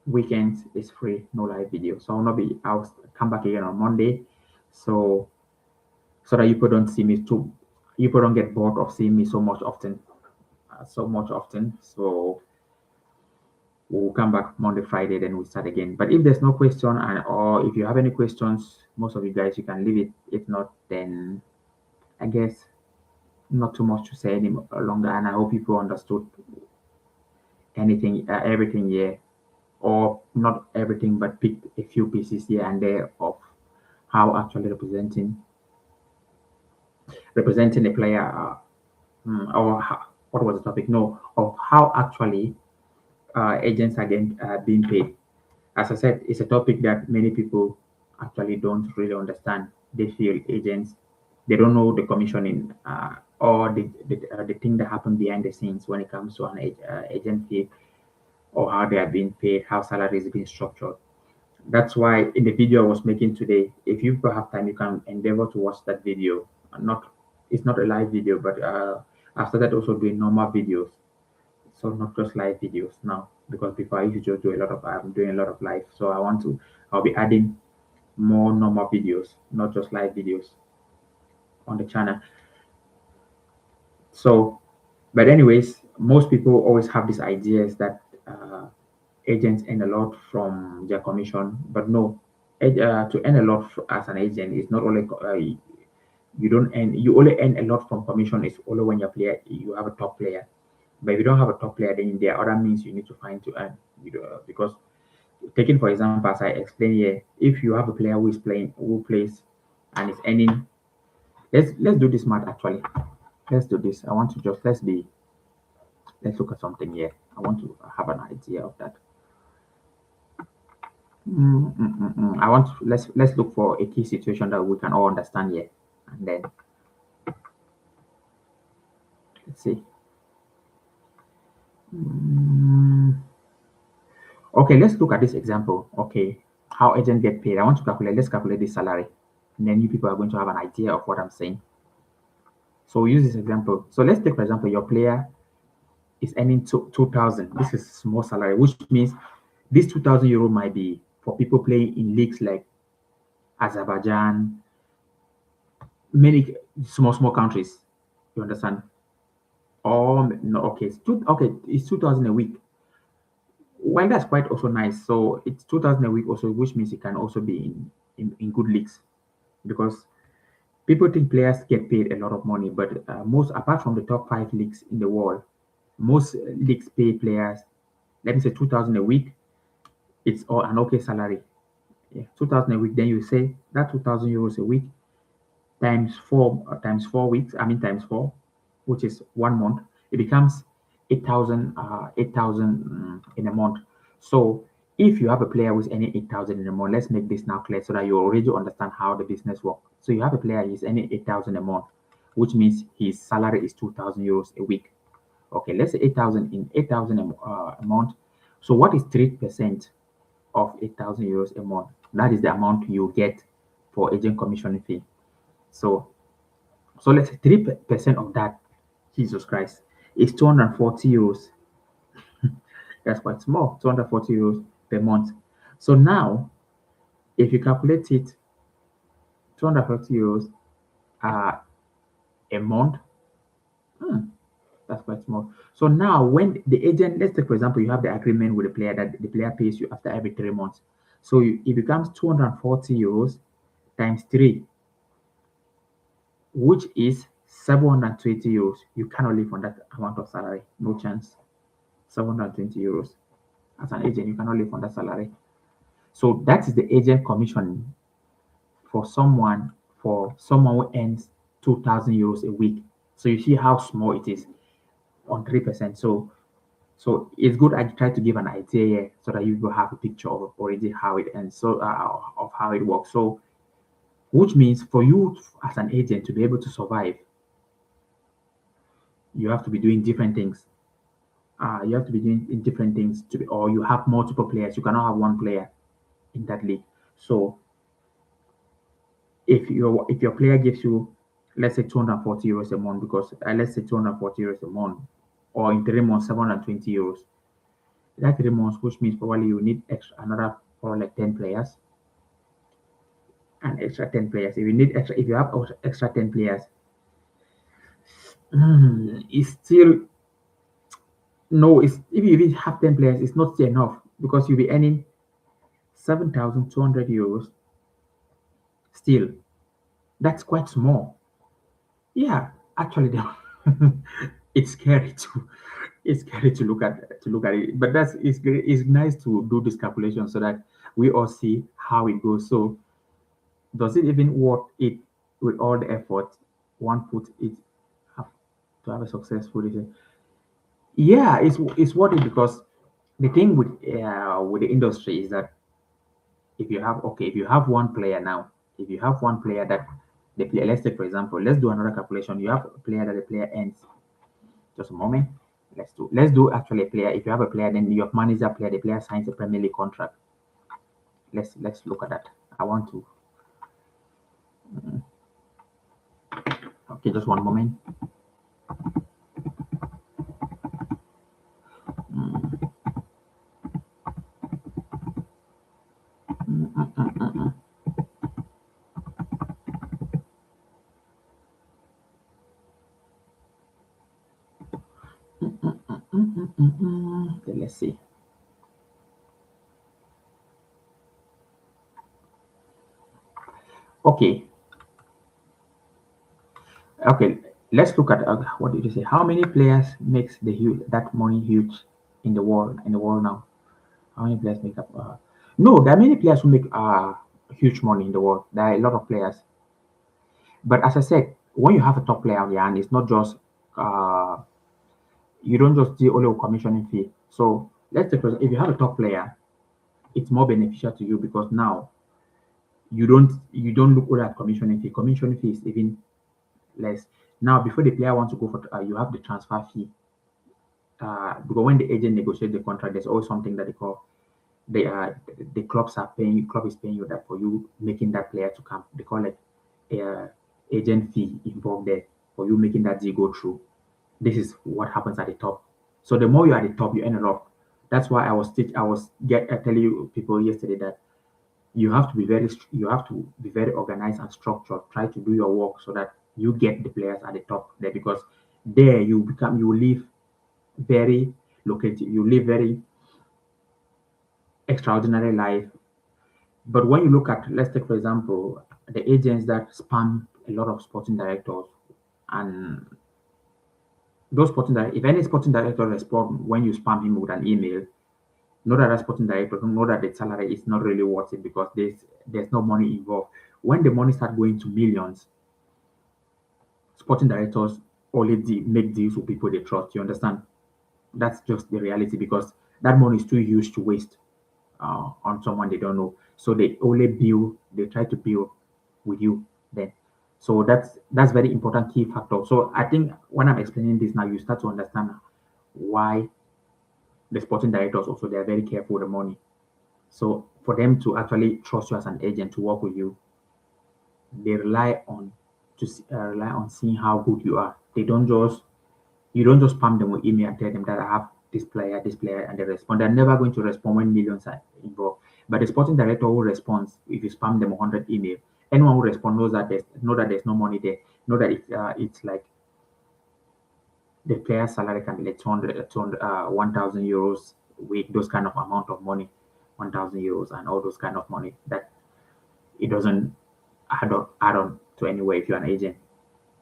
weekends is free, no live video. So I'll come back again on Monday, so that you people don't see me too, you people don't get bored of seeing me so much often. So we'll come back Monday, Friday, then we start again. But if there's no question, or if you have any questions, most of you guys, you can leave it. If not, then I guess not too much to say any longer. And I hope people understood everything here, or not everything, but picked a few pieces here and there of how actually representing a player, or how, what was the topic? No, of how actually agents are being paid. As I said, it's a topic that many people actually don't really understand. They feel agents, they don't know the commissioning, or the thing that happened behind the scenes when it comes to an agent fee, or how they are being paid, how salary is being structured. That's why in the video I was making today, if you have time, you can endeavor to watch that video. Not, it's not a live video, but after that also doing normal videos. So not just live videos now, because before I used to just do a lot of, I'm doing a lot of live. So I'll be adding more normal videos, not just live videos on the channel. So, but anyways, most people always have these ideas that agents earn a lot from their commission, but no, to earn a lot as an agent is not only you only earn a lot from commission is only when you have a top player. But if you don't have a top player, then there are other means you need to find to earn. Because taking for example, as I explained here, if you have a player who plays and is earning, let's do this math actually. Let's do this. I want to just let's look at something here. I want to have an idea of that. I want to, let's look for a key situation that we can all understand here, and then let's see. Mm, okay, let's look at this example. Okay, how agents get paid. I want to calculate. Let's calculate this salary, and then you people are going to have an idea of what I'm saying. So we use this example. So let's take for example, your player is earning 2,000. This is small salary, which means this 2,000 euro might be for people playing in leagues like Azerbaijan, many small countries. You understand? Or no, okay, it's 2,000 a week. Well, that's quite also nice. So it's 2,000 a week also, which means it can also be in good leagues, because people think players get paid a lot of money, but most apart from the top five leagues in the world, most leagues pay players, let me say 2,000 a week. It's all an okay salary. Yeah, 2,000 a week. Then you say that 2,000 euros a week times 4 weeks. I mean times four, which is 1 month. It becomes 8,000 in a month. So if you have a player who's earning 8,000 in a month, let's make this now clear so that you already understand how the business works. So you have a player who's earning 8,000 a month, which means his salary is 2,000 euros a week. Okay, let's say 8,000 a month. So what is 3% of 8,000 euros a month? That is the amount you get for agent commission fee. So let's say 3% of that, Jesus Christ, is 240 euros. That's quite small, 240 euros per month. So now, if you calculate it, 240 euros a month, hmm, that's quite small. So now, when the agent, let's take for example, you have the agreement with the player that the player pays you after every 3 months. So it becomes 240 euros times 3, which is 720 euros. You cannot live on that amount of salary. No chance. 720 euros. As an agent, you cannot live on that salary. So that is the agent commission for someone who earns 2,000 euros a week. So you see how small it is on 3%. So it's good I try to give an idea here so that you will have a picture of already how it ends. So of how it works. So which means for you as an agent to be able to survive, you have to be doing different things. You have to be doing different things or you have multiple players. You cannot have one player in that league. So if your player gives you, let's say 240 euros a month, because let's say 240 euros a month, or in 3 months 720 euros. That 3 months, which means probably you need extra another for like 10 players, and extra 10 players. If you have extra 10 players, it's still no. It's if you even have 10 players, it's not still enough, because you'll be earning 7,200 euros still. That's quite small. Yeah, actually, it's scary to look at it. But it's nice to do this calculation so that we all see how it goes. So does it even worth it with all the effort one put it have to have a successful reason? Yeah, it's worth it, because the thing with the industry is that if you have one player now, if you have one player that the player, let's take for example, let's do another calculation. You have a player that the player ends. Just a moment. Let's do actually a player. If you have a player, then you have managed that player. The player signs a Premier League contract. Let's look at that. I want to. Okay, just one moment. Okay, let's see. Okay, okay. Let's look at what did you say? How many players makes that money huge in the world? In the world now, how many players make up? No, there are many players who make huge money in the world. There are a lot of players. But as I said, when you have a top player on your hand, it's not just uh, you don't just deal only with commissioning fee. So let's take if you have a top player, it's more beneficial to you, because now you don't look only at commissioning fee. Commissioning fee is even less. Now before the player wants to go for you have the transfer fee. Because when the agent negotiates the contract, there's always something that they call the club is paying you that for you making that player to come. They call it agent fee involved there for you making that deal go through. This is what happens at the top. So the more you're at the top, you end up. That's why I was telling you people yesterday that you have to be very organized and structured. Try to do your work so that you get the players at the top there, because there you live very located. You live very extraordinary life. But when you look at, let's take for example, the agents that spam a lot of sporting directors, and if any sporting director respond when you spam him with an email, know that sporting director know that the salary is not really worth it, because there's no money involved. When the money start going to millions, sporting directors only make deals with people they trust. You understand? That's just the reality, because that money is too huge to waste on someone they don't know. So they try to build with you then. So that's very important key factor. So I think when I'm explaining this now, you start to understand why the sporting directors also they are very careful with the money. So for them to actually trust you as an agent to work with you, they rely on seeing how good you are. You don't just spam them with email and tell them that I have this player, and they respond. They're never going to respond when millions are involved. But the sporting director who responds, if you spam them 100 email, anyone who responds know that there's no money there. Know that it's like the player's salary can be like 1,000 euros with those kind of amount of money, 1,000 euros and all those kind of money that it doesn't add on to anywhere if you're an agent.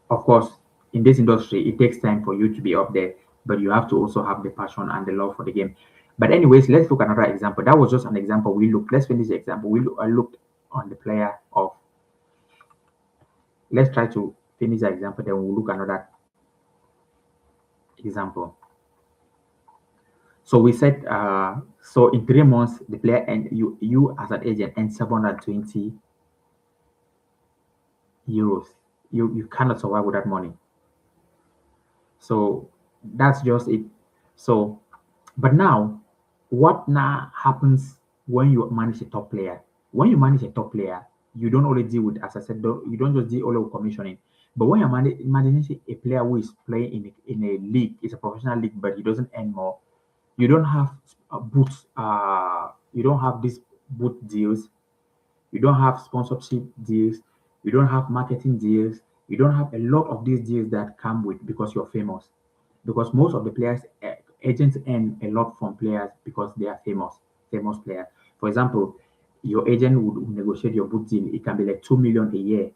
Of course, in this industry, it takes time for you to be up there, but you have to also have the passion and the love for the game. But anyways, let's look at another example. That was just an example. Let's finish the example. I looked on the player of. Let's try to finish the example. Then we'll look at another example. So we said, so in 3 months, the player and you as an agent earn 720 euros. You cannot survive with that money. So that's just it. So, but now, what now happens when you manage a top player? When you manage a top player, you don't only deal with, as I said, you don't just deal only with commissioning. But when you're managing a player who is playing in a league, it's a professional league, but he doesn't earn more. You don't have boots. You don't have these boot deals. You don't have sponsorship deals. You don't have marketing deals. You don't have a lot of these deals that come with because you're famous. Because most of the players, agents earn a lot from players because they are famous players. For example, your agent would negotiate your boot deal. It can be like 2 million a year.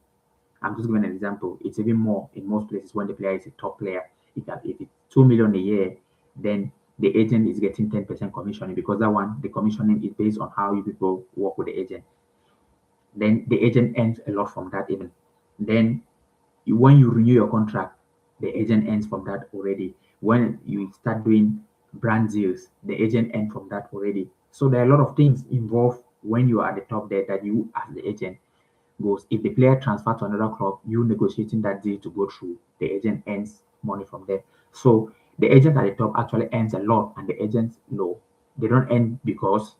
I'm just giving an example. It's even more in most places when the player is a top player. If it's 2 million a year, then the agent is getting 10% commissioning because that one, the commissioning is based on how you people work with the agent. Then the agent earns a lot from that even. Then when you renew your contract, the agent earns from that already. When you start doing brand deals, the agent earns from that already. So there are a lot of things involved when you are at the top there that you as the agent goes. If the player transfer to another club, you negotiating that deal to go through, the agent earns money from there. So the agent at the top actually earns a lot, and the agents low. They don't earn because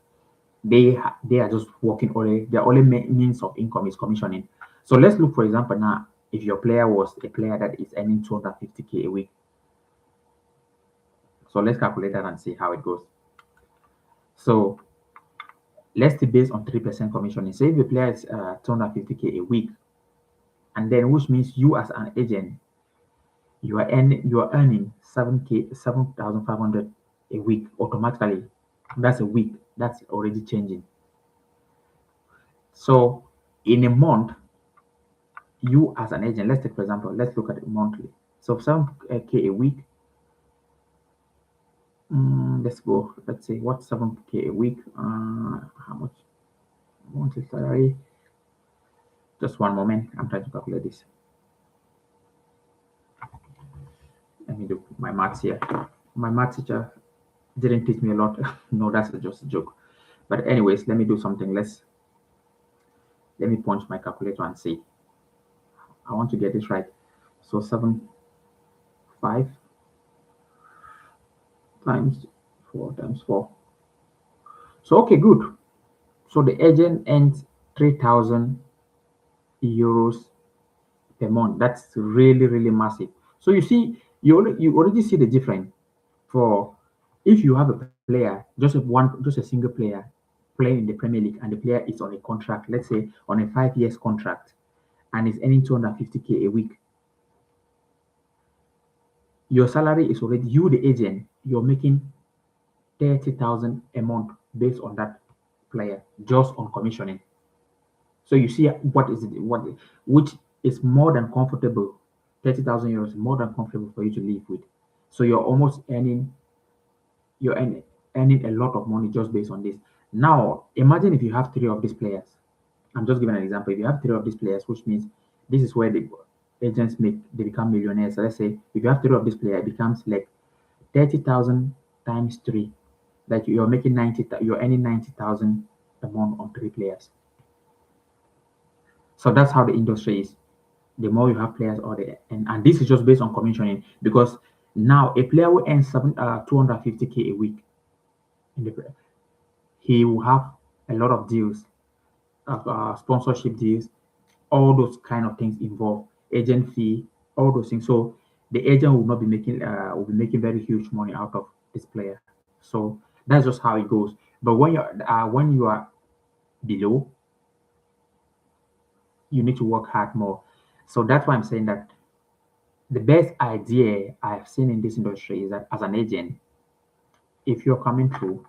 they are just working only. Their only means of income is commissioning. So let's look, for example, now if your player was a player that is earning 250K a week. So let's calculate that and see how it goes. So let's see based on 3% commissioning. Say if the player is 250K a week, and then which means you as an agent, you are earning 7,500 a week automatically. That's a week. That's already changing. So in a month, you as an agent, let's take for example, let's look at it monthly. So 7K a week. Let's go. Let's say what's 7K a week? How much monthly salary? Just one moment. I'm trying to calculate this. Let me do my maths here. My math teacher didn't teach me a lot. No, that's just a joke. But anyways, let me do something. Let me punch my calculator and see. I want to get this right. So 7.5 times 4 times 4. So okay, good. So the agent earns 3,000 euros per month. That's really, really massive. So you see, you already see the difference for if you have a player, just a single player playing in the Premier League, and the player is on a contract, let's say on a 5 years contract, and is earning 250K a week. Your salary is already you, the agent, you're making 30,000 a month based on that player just on commissioning. So you see what is it, what which is more than comfortable. 30,000 euros is more than comfortable for you to live with. So you're earning a lot of money just based on this. Now imagine if you have three of these players. I'm just giving an example. If you have three of these players, which means this is where the agents they become millionaires. So let's say if you have three of these players, it becomes like 30,000 times three. Like you're making 90, you're earning 90,000 a month on three players. So that's how the industry is. The more you have players, or and this is just based on commissioning because now a player will earn 250K a week. In the, he will have a lot of deals, sponsorship deals, all those kind of things involved, agent fee, all those things. So the agent will be making very huge money out of this player. So that's just how it goes. But when you are below, you need to work hard more. So that's why I'm saying that the best idea I've seen in this industry is that as an agent, if you're coming through,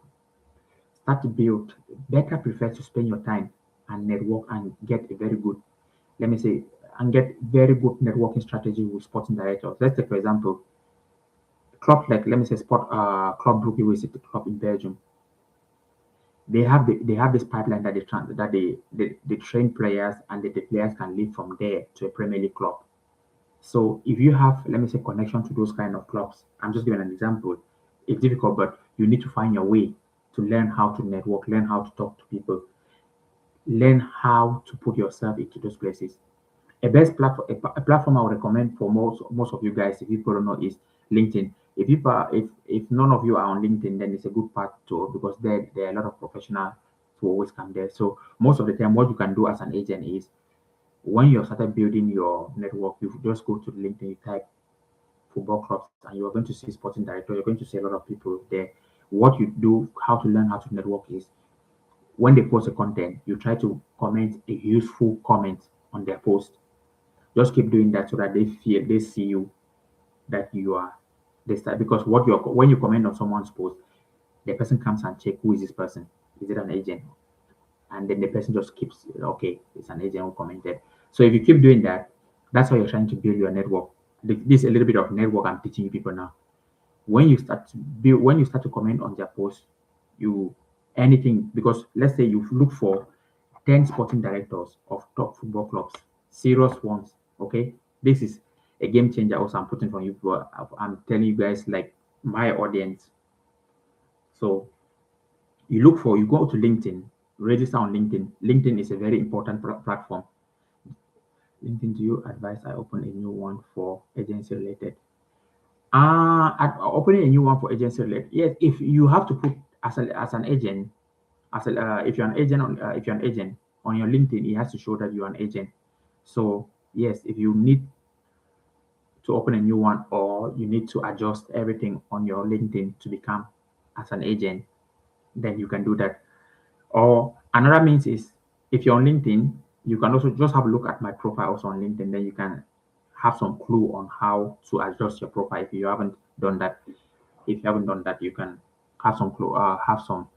start to build. Better prefer to spend your time and network and get a very good, let me say, and get very good networking strategy with sporting directors. Let's take for example, club like let me say sport club Brugge, which is the club in Belgium. They have this pipeline that they train players, and the players can leave from there to a Premier League club. So if you have, let me say, connection to those kind of clubs, I'm just giving an example. It's difficult, but you need to find your way to learn how to network, learn how to talk to people, learn how to put yourself into those places. A best platform, a platform I would recommend for most of you guys, if you don't know, is LinkedIn. If none of you are on LinkedIn, then it's a good part to because there are a lot of professional to always come there. So most of the time, what you can do as an agent is when you started building your network, you just go to LinkedIn, you type football clubs, and you are going to see sporting director. You're going to see a lot of people there. What you do, how to learn how to network is when they post a content, you try to comment a useful comment on their post. Just keep doing that so that they see you that you are this type. Because what you're when you comment on someone's post, the person comes and check who is this person. Is it an agent? And then the person just keeps okay, it's an agent who commented. So if you keep doing that, that's how you're trying to build your network. This is a little bit of network I'm teaching you people now. When you start to comment on their post, you anything because let's say you look for 10 sporting directors of top football clubs, serious ones. Okay, this is a game changer. Also, I'm putting for you. But I'm telling you guys like my audience. So you go to LinkedIn, register on LinkedIn. LinkedIn is a very important platform. LinkedIn, do you advise I open a new one for agency related? Opening a new one for agency related. Yes, if you have to put as an agent, if you're an agent if you're an agent on your LinkedIn, it has to show that you're an agent. So yes, if you need to open a new one or you need to adjust everything on your LinkedIn to become as an agent, then you can do that. Or another means is if you're on LinkedIn, you can also just have a look at my profile also on LinkedIn. Then you can have some clue on how to adjust your profile if you haven't done that. If you haven't done that, you can have some clue, have some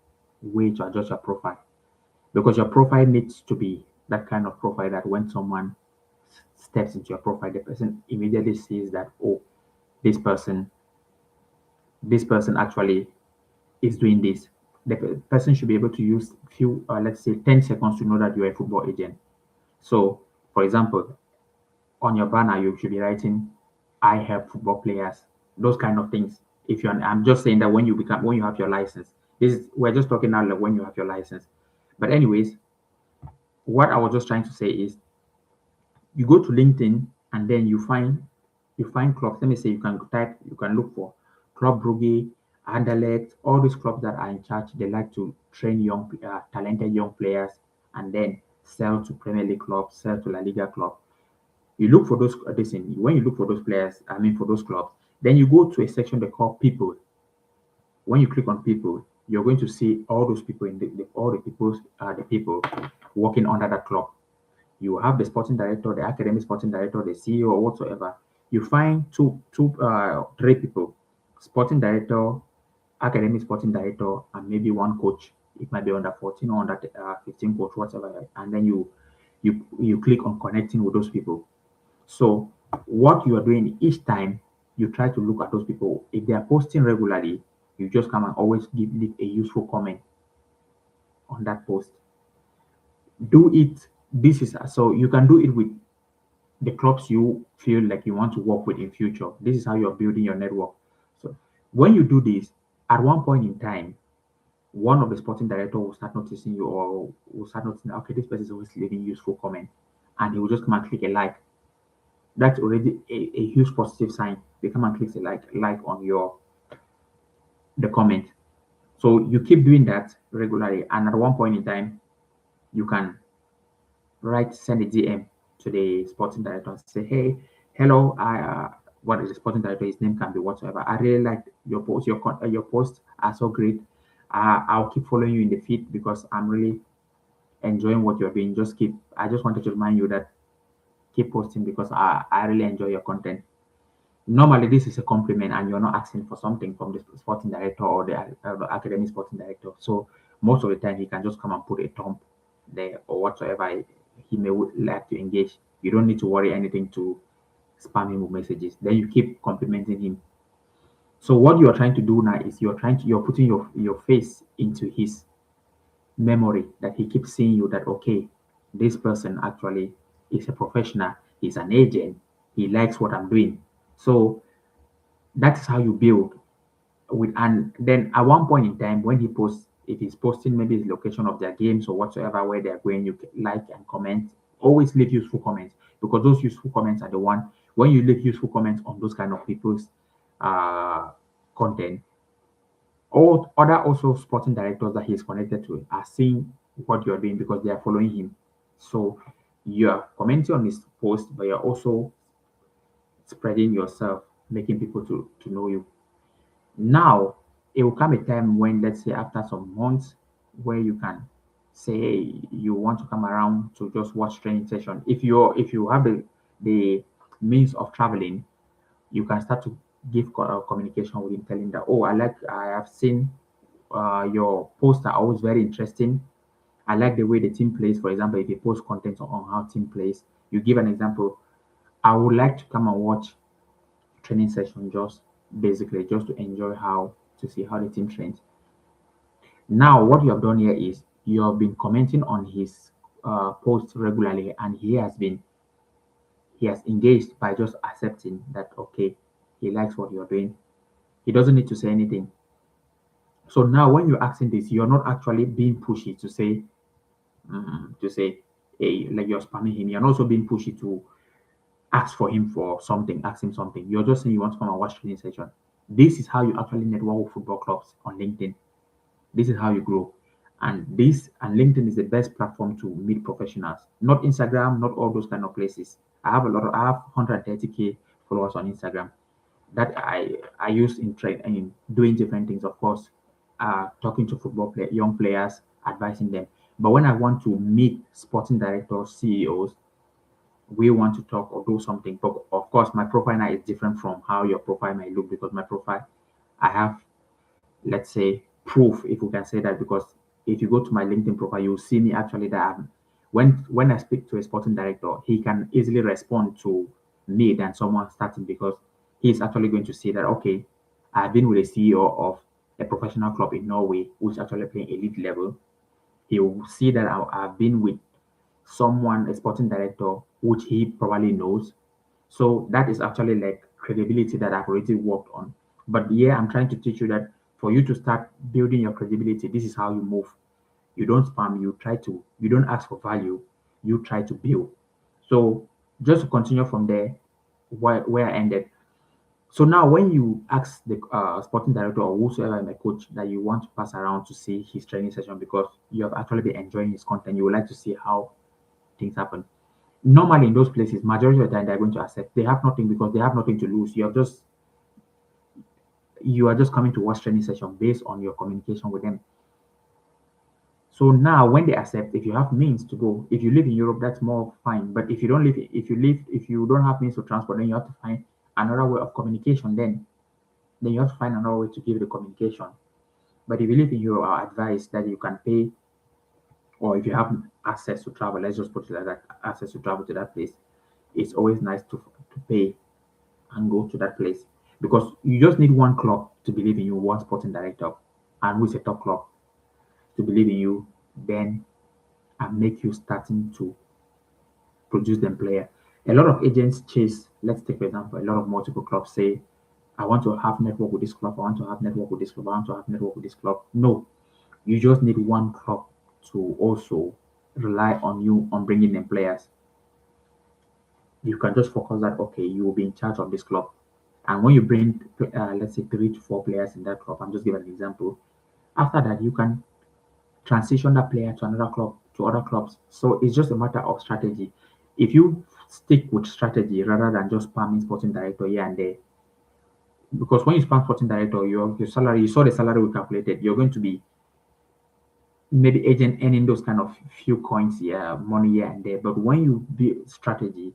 way to adjust your profile because your profile needs to be that kind of profile that when someone steps into your profile, the person immediately sees that oh, this person, this person actually is doing this. The person should be able to use few, let's say, 10 seconds to know that you're a football agent. So, for example, on your banner, you should be writing, "I help football players." Those kind of things. If you're, I'm just saying that when you have your license, we're just talking now like when you have your license. But anyways, what I was just trying to say is you go to LinkedIn and then you find clubs. Let me say you can look for Club Brugge, Anderlecht, all these clubs that are in charge. They like to train talented young players and then sell to Premier League clubs, sell to La Liga club. You look for those this thing. When you look for those players, I mean for those clubs, then you go to a section they call people. When you click on people, you're going to see all those people in all the people working under that club. You have the sporting director, the academic sporting director, the CEO, or whatsoever. You find three people: sporting director, academic sporting director, and maybe one coach. It might be under 14 or under 15 coach, whatever. And then you click on connecting with those people. So what you are doing each time, you try to look at those people. If they are posting regularly, you just come and always leave a useful comment on that post. Do it. This is so you can do it with the clubs you feel like you want to work with in future. This is how you're building your network. So when you do this, at one point in time, one of the sporting director will start noticing you or will start noticing, okay, this person is always leaving useful comment, and he will just come and click a like. That's already a huge positive sign. They come and click a like on your the comment. So you keep doing that regularly, and at one point in time, you can send a DM to the sporting director and say, hey, hello, what is the sporting director? His name can be whatsoever. I really like your post. Your posts are so great. I'll keep following you in the feed because I'm really enjoying what you're doing. I just wanted to remind you that keep posting because I really enjoy your content. Normally, this is a compliment, and you're not asking for something from the sporting director or the academic sporting director. So most of the time, he can just come and put a thumb there or whatsoever he may would like to engage. You don't need to worry anything to spam him with messages. Then you keep complimenting him. So what you are trying to do now is you're putting your face into his memory that he keeps seeing you that okay, this person actually is a professional, he's an agent, he likes what I'm doing. So that's how you build with and then at one point in time when he posts if he's posting maybe the location of their games or whatsoever where they're going, you can like and comment. Always leave useful comments because those useful comments are the one when you leave useful comments on those kind of people's uh content. All other also sporting directors that he's connected to are seeing what you're doing because they are following him. So you're commenting on his post, but you're also spreading yourself, making people to know you. Now, it will come a time when, let's say, after some months, where you can say, hey, you want to come around to just watch training session. If you have the means of traveling, you can start to give communication with him, telling that, oh, I have seen your posts are always very interesting. I like the way the team plays. For example, if you post content on how team plays, you give an example. I would like to come and watch training session, just basically just to enjoy how to see how the team trains. Now, what you have done here is you have been commenting on his posts regularly, and he has engaged by just accepting that okay, he likes what you're doing. He doesn't need to say anything. So now, when you're asking this, you're not actually being pushy to say, hey, like you're spamming him. You're not also being pushy to ask for him for something, ask him something. You're just saying you want to come and watch training session. This is how you actually network with football clubs on LinkedIn. This is how you grow. And LinkedIn is the best platform to meet professionals. Not Instagram, not all those kind of places. I have 130K followers on Instagram that I use in trade in doing different things, of course, talking to young players, advising them. But when I want to meet sporting directors, CEOs, we want to talk or do something. But of course, my profile now is different from how your profile might look because my profile, I have, let's say, proof, if we can say that, because if you go to my LinkedIn profile, you'll see me actually that when I speak to a sporting director, he can easily respond to me than someone starting because he's actually going to see that okay, I've been with a CEO of a professional club in Norway, which actually playing elite level. He will see that I've been with someone, a sporting director, which he probably knows. So that is actually like credibility that I've already worked on. But yeah, I'm trying to teach you that for you to start building your credibility, this is how you move. You don't spam, you don't ask for value, you try to build. So just to continue from there, where I ended. So now when you ask the sporting director or whosoever my coach that you want to pass around to see his training session because you have actually been enjoying his content, you would like to see how things happen. Normally in those places, majority of the time they're going to accept. They have nothing because they have nothing to lose. You are just coming to watch training session based on your communication with them. So now when they accept, if you have means to go, if you live in Europe, that's more fine. But if you don't have means of transport, then you have to find another way of communication. Then you have to find another way to give the communication. But if you live in Europe, I advise that you can pay, or if you have access to travel, let's just put it like that, access to travel to that place. It's always nice to pay and go to that place because you just need one club to believe in you, one sporting director, and who's a top club to believe in you, then and make you starting to produce them player. A lot of agents chase, let's take for example, a lot of multiple clubs say, I want to have network with this club, I want to have network with this club, I want to have network with this club. No, you just need one club to also rely on you on bringing them players. You can just focus that okay, you will be in charge of this club. And when you bring, let's say, 3 to 4 players in that club, I'm just giving an example. After that, you can transition that player to another club, to other clubs. So it's just a matter of strategy. If you stick with strategy rather than just spamming sporting director here and there, because when you spam sporting director, your salary, you saw the salary we calculated, you're going to be maybe agent earning those kind of few coins here, money here and there. But when you build strategy,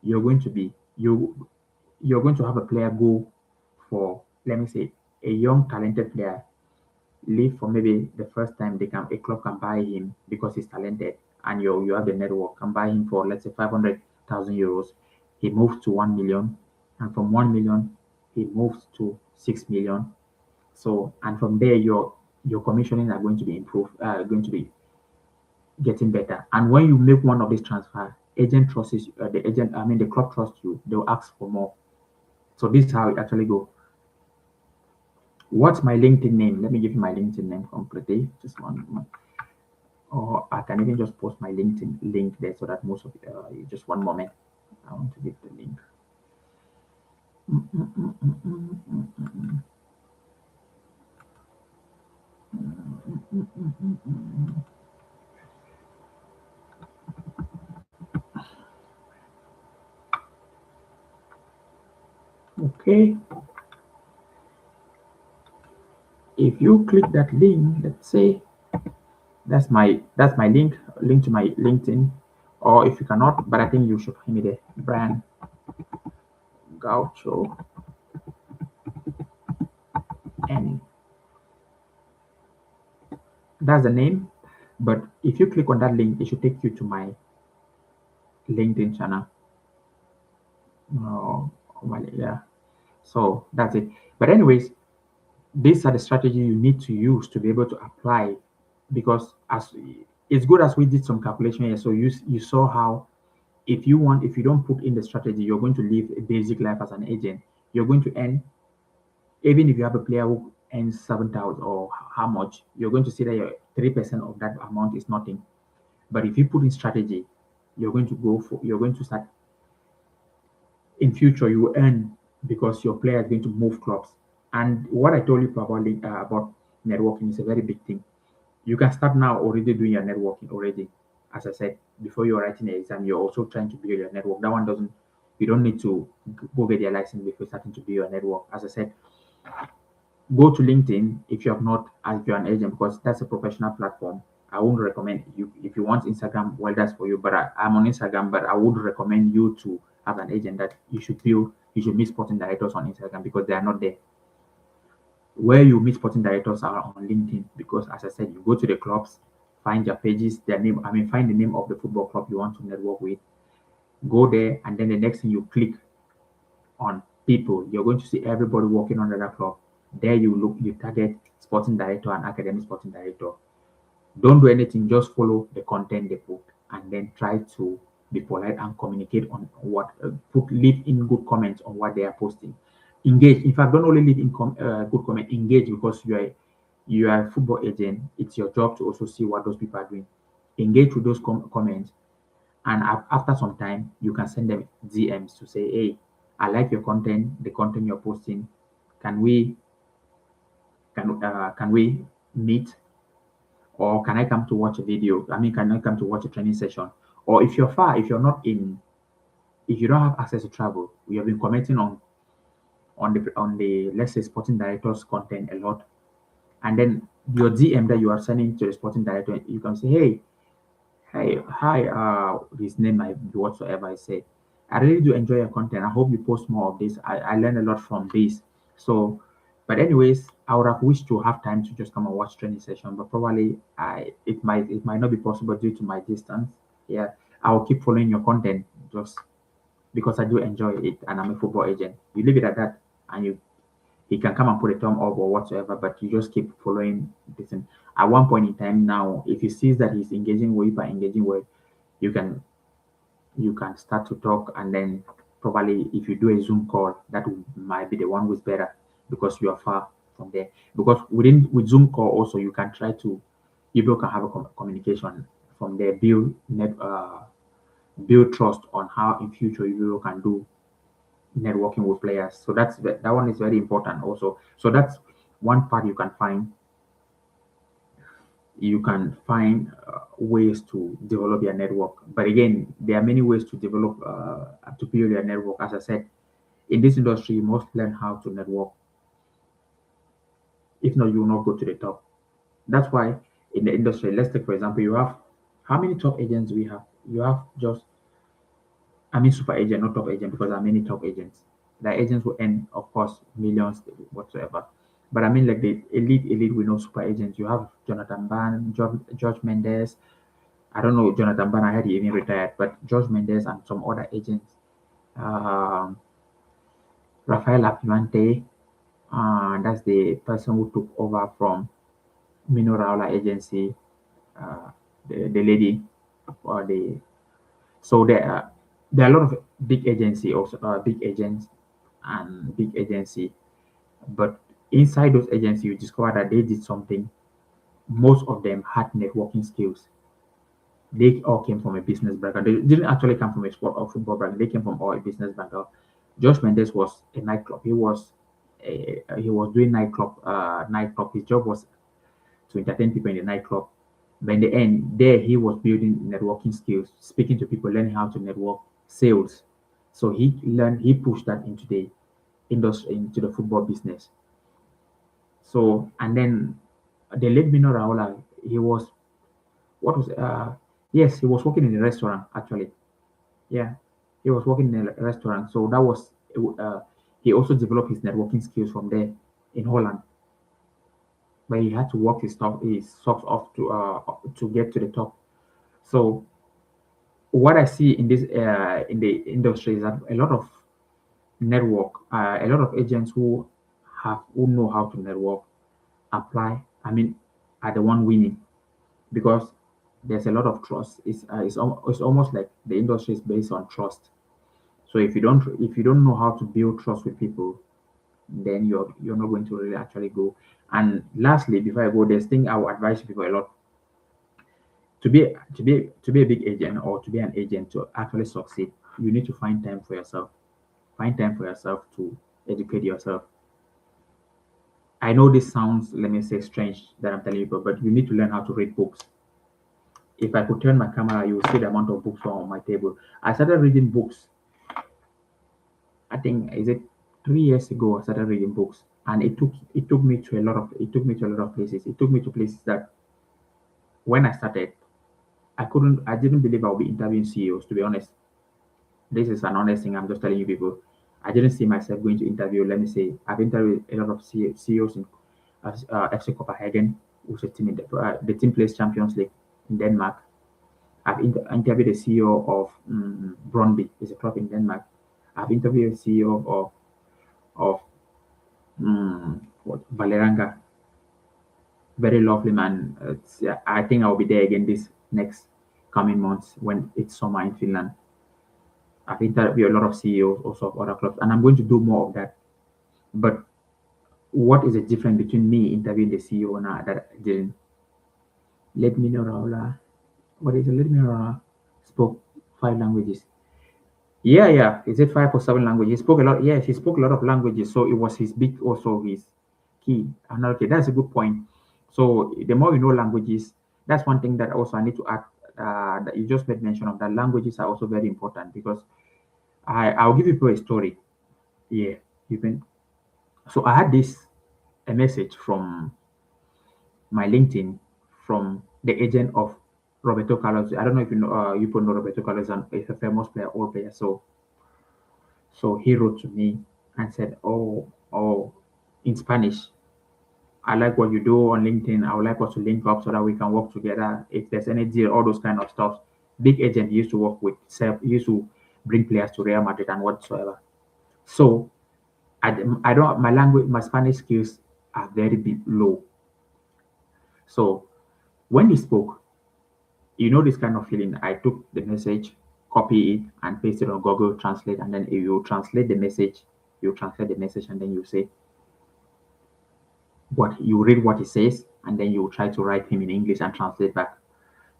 you're going to be you're going to have a player go for, let me say, a young talented player leave for maybe the first time a club can buy him because he's talented and you have the network can buy him for, let's say, 500,000 euros. He moves to 1 million, and from 1 million he moves to 6 million. So and from there your commissioning are going to be improved, going to be getting better. And when you make one of these transfer, agent trusts you, the agent, I mean the club trusts you, they'll ask for more. So this is how it actually go. What's my LinkedIn name? Let me give you my LinkedIn name completely. Just one moment. Or I can even just post my LinkedIn link there so that most of just one moment. I want to give the link. Okay, if you click that link, let's say that's my link to my LinkedIn, or if you cannot, but I think you should find me there, Brian Gaucho, and that's the name. But if you click on that link, it should take you to my LinkedIn channel. Oh, well, yeah. So that's it. But anyways, these are the strategy you need to use to be able to apply, because as it's good as we did some calculation here. So you saw how if you don't put in the strategy, you're going to live a basic life as an agent. You're going to earn, even if you have a player who earns 7,000 or how much, you're going to see that your 3% of that amount is nothing. But if you put in strategy, you're going to start in future you will earn, because your player is going to move clubs. And what I told you about networking is a very big thing. You can start now already doing your networking already. As I said, before you're writing the exam, you're also trying to build your network. That one doesn't, you don't need to go get your license before starting to build your network. As I said, go to LinkedIn if you have not, if you're an agent, because that's a professional platform. I won't recommend you. If you want Instagram, well, that's for you. But I'm on Instagram, but I would recommend you to have an agent that you should meet sporting directors on Instagram, because they are not there. Where you meet sporting directors are on LinkedIn, because as I said, you go to the clubs, find their pages, their name. I mean, find the name of the football club you want to network with. Go there, and then the next thing you click on people, you're going to see everybody working under that club. There you target sporting director and academic sporting director. Don't do anything, just follow the content they put, and then try to be polite and communicate on what, leave in good comments on what they are posting. Engage. In fact, don't only leave in good comment, engage, because you are a football agent. It's your job to also see what those people are doing. Engage with those comments, and after some time, you can send them DMs to say, "Hey, I like your content, the content you're posting. Can we can we meet, or can I come to watch a video? I mean, can I come to watch a training session? Or if you're far, if you don't have access to travel, we have been commenting on the let's say sporting director's content a lot, and then your DM that you are sending to the sporting director, you can say, hey, hi, his name might be whatsoever I say. I really do enjoy your content. I hope you post more of this. I learned a lot from this. So, but anyways, I would have wished to have time to just come and watch training session, but probably it might not be possible due to my distance. Yeah, I will keep following your content just because I do enjoy it, and I'm a football agent. You leave it at that, and he can come and put a thumb up or whatsoever, but you just keep following this. And at one point in time now, if he sees that he's engaging well, by engaging well, you can start to talk, and then probably if you do a Zoom call, might be the one who's better, because you are far from there. Because with Zoom call also, you can try to, you both can have a communication from there, build trust on how in future you can do networking with players. So that one is very important also. So that's one part you can find. You can find ways to develop your network. But again, there are many ways to develop to build your network. As I said, in this industry, you must learn how to network. If not, you will not go to the top. That's why in the industry, let's take for example, you have how many top agents we have? You have just, I mean, super agent, not top agent, because there are many top agents. There are agents who earn, of course, millions whatsoever. But I mean, like the elite, we know super agents. You have Jonathan Ban, George Mendes. I don't know Jonathan Ban. I heard he even retired, but George Mendes and some other agents. Um, Rafael Apimente, that's the person who took over from Mino Raola agency. Uh, the lady, or the so there are a lot of big agency also, big agents and big agency. But inside those agencies, you discover that they did something. Most of them had networking skills. They all came from a business background. They didn't actually come from a sport or football background. They came from all a business background. Josh Mendes was a nightclub. He was doing nightclub. His job was to entertain people in the nightclub. But in the end, there he was building networking skills, speaking to people, learning how to network, sales. So he pushed that into the industry, into the football business. So, and then they let me know Raola, he was, what was, yes, he was working in a restaurant actually. Yeah, he was working in a restaurant. So that was, he also developed his networking skills from there in Holland, but he had to work his socks off to get to the top. So what I see in this in the industry is that a lot of a lot of agents who know how to network apply. I mean, are the one winning because there's a lot of trust. It's almost like the industry is based on trust. So if you don't know how to build trust with people, then you're not going to really actually go. And lastly, before I go, there's thing I will advise people a lot to be a big agent or to be an agent to actually succeed. You need to find time for yourself. Find time for yourself to educate yourself. I know this sounds, let me say, strange that I'm telling you, but you need to learn how to read books. If I could turn my camera, you will see the amount of books on my table. I started reading books. I think is it 3 years ago. I started reading books, and it took me to a lot of places. It took me to places that when I started, I didn't believe I would be interviewing CEOs. To be honest, this is an honest thing. I'm just telling you people. I didn't see myself going to interview. Let me say, I've interviewed a lot of CEOs in FC Copenhagen, which is a team the team plays Champions League in Denmark. I've interviewed the CEO of Brøndby, is a club in Denmark. I've interviewed the CEO of Valeranga. Very lovely man. I think I'll be there again this next coming months when it's summer in Finland. I've interviewed a lot of CEOs also of other clubs, and I'm going to do more of that. But what is the difference between me interviewing the CEO and that I didn't? Let me know, Raula. What is it? Let me know, Raula. Spoke 5 languages. Yeah, yeah. Is it 5 or 7 languages? He spoke a lot. Yes, he spoke a lot of languages. So it was his big, also his key. And okay, that's a good point. So the more you know languages, that's one thing that also I need to add. That you just made mention of that languages are also very important because I'll give you a story. Yeah, you can. So I had this a message from my LinkedIn from the agent of Roberto Carlos. I don't know if you know you put know Roberto Carlos is a famous player, old player. So he wrote to me and said, "Oh, in Spanish, I like what you do on LinkedIn. I would like us to link up so that we can work together. If there's any deal, all those kind of stuff." Big agent he used to work with, he used to bring players to Real Madrid and whatsoever. So I don't my language, my Spanish skills are very low. So when he spoke, you know this kind of feeling. I took the message, copy it, and paste it on Google Translate, and then you translate the message, and then you say what you read what he says, and then you try to write him in English and translate back.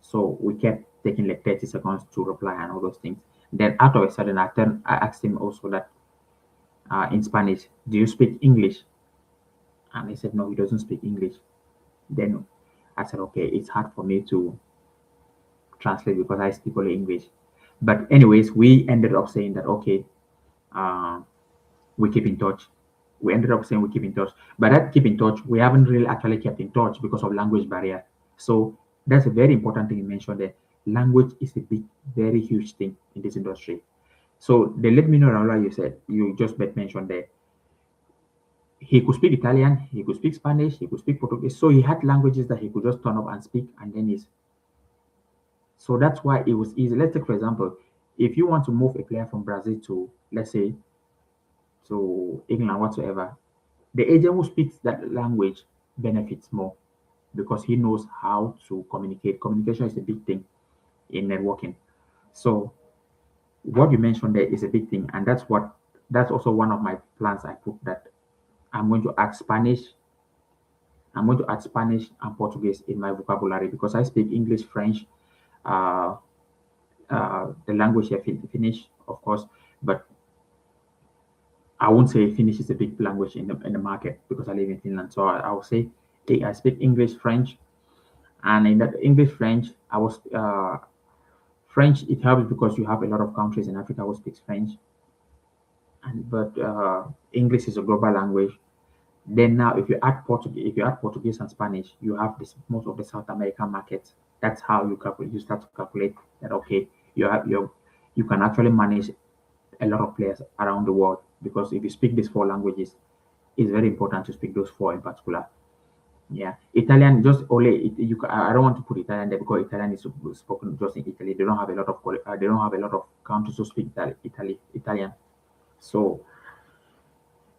So we kept taking like 30 seconds to reply and all those things. Then out of a sudden, I asked him also that in Spanish, do you speak English? And he said no, he doesn't speak English. Then I said, okay, it's hard for me to translate because I speak only English. But anyways, we ended up saying that okay, uh, we keep in touch. We ended up saying we keep in touch. But that keep in touch, we haven't really actually kept in touch because of language barrier. So that's a very important thing you mentioned there. Language is a big, very huge thing in this industry. So they let me know, Raula, you just mentioned there. He could speak Italian, he could speak Spanish, he could speak Portuguese. So he had languages that he could just turn up and speak, and then he's so that's why it was easy. Let's take for example, if you want to move a player from Brazil to, let's say, to England whatsoever, the agent who speaks that language benefits more because he knows how to communicate. Communication is a big thing in networking. So what you mentioned there is a big thing, and that's also one of my plans. I put that I'm going to add Spanish. I'm going to add Spanish and Portuguese in my vocabulary because I speak English, French, uh, the language here, Finnish, of course, but I won't say Finnish is a big language in the market because I live in Finland. So I will say I speak English, French, and in that English, French, I was French. It helps because you have a lot of countries in Africa who speak French. and but English is a global language. Then now, if you add Portuguese and Spanish, you have this most of the South American markets. That's how you calculate. You start to calculate that okay, you can actually manage a lot of players around the world because if you speak these four languages, it's very important to speak those four in particular. Yeah, Italian just only I don't want to put Italian there because Italian is spoken just in Italy. They don't have a lot of they don't have a lot of countries who speak Italian. So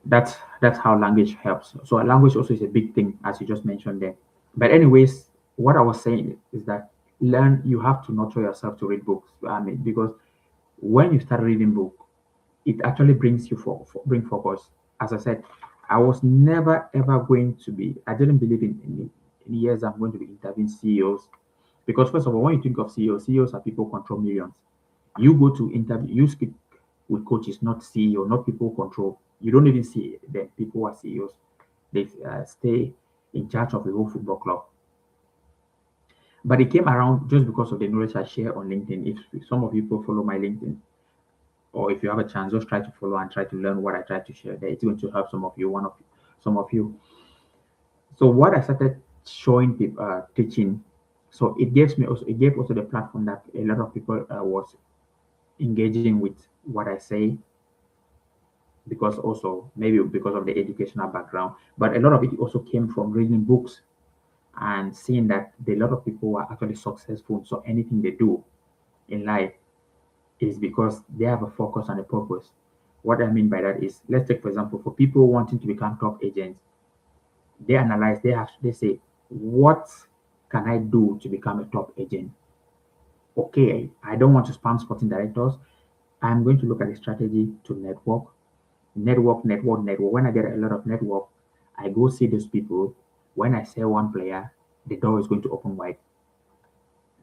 that's how language helps. So language also is a big thing, as you just mentioned there. But anyways, what I was saying is that learn you have to nurture yourself to read books. I mean, because when you start reading book, it actually brings you bring focus. As I said, I was never ever going to be. I didn't believe in years I'm going to be interviewing CEOs because first of all, when you think of CEOs, CEOs are people who control millions. You go to interview, you speak with coaches, not CEO, not people who control. You don't even see the people who are CEOs. They stay in charge of the whole football club. But it came around just because of the knowledge I share on LinkedIn. If some of you people follow my LinkedIn, or if you have a chance, just try to follow and try to learn what I try to share there. It's going to help some of you. So what I started showing people, teaching, so it gave also the platform that a lot of people was engaging with what I say because also maybe because of the educational background, but a lot of it also came from reading books and seeing that a lot of people are actually successful. So anything they do in life is because they have a focus and a purpose. What I mean by that is, let's take for example, for people wanting to become top agents, they analyze, they say, what can I do to become a top agent? Okay, I don't want to spam sporting directors. I'm going to look at a strategy to network. When I get a lot of network, I go see those people. When I sell one player, the door is going to open wide.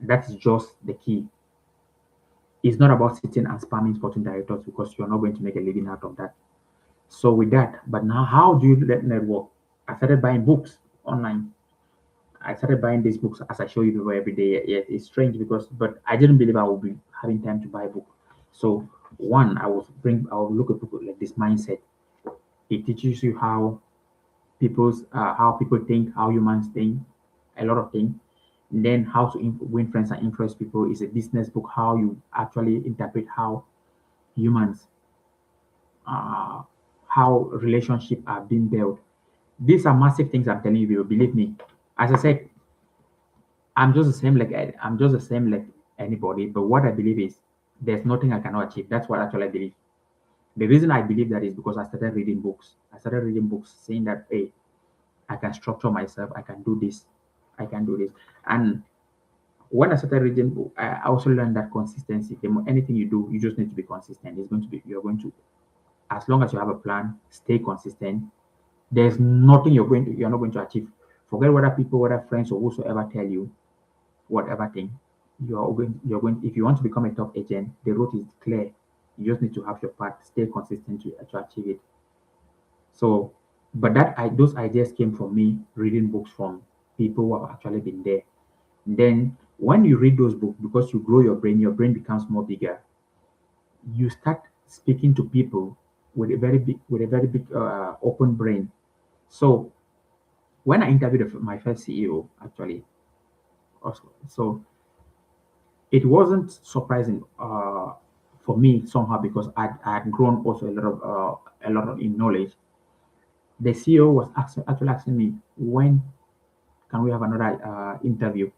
That's just the key. It's not about sitting and spamming sporting directors because you're not going to make a living out of that. So with that, but now how do you let network? I started buying books online. I started buying these books as I show you people every day. Yeah, it's strange because, but I didn't believe I would be having time to buy a book. So one, I will look at people like this mindset. It teaches you how people think, how humans think, a lot of things. And then how to win friends and influence people is a business book. How you actually interpret how humans, uh, how relationships are being built. These are massive things I'm telling you. Believe me. As I said, I'm just the same like anybody. But what I believe is there's nothing I cannot achieve. That's what actually I believe. The reason I believe that is because I started reading books. I started reading books saying that hey, I can structure myself. I can do this. I can do this. And when I started reading book, I also learned that consistency. Anything you do, you just need to be consistent. It's going to be you're going to as long as you have a plan, stay consistent. There's nothing you're not going to achieve. Forget whether people, whether friends or whosoever tell you whatever thing. You're going if you want to become a top agent, the route is clear. You just need to have your path, stay consistent to achieve it. So, but those ideas came from me reading books from people who have actually been there. Then when you read those books, because you grow your brain becomes more bigger. You start speaking to people with a very big open brain. So when I interviewed my first CEO, actually, so it wasn't surprising for me somehow because I had grown also a lot of in knowledge. The CEO was actually asking me when can we have another interview.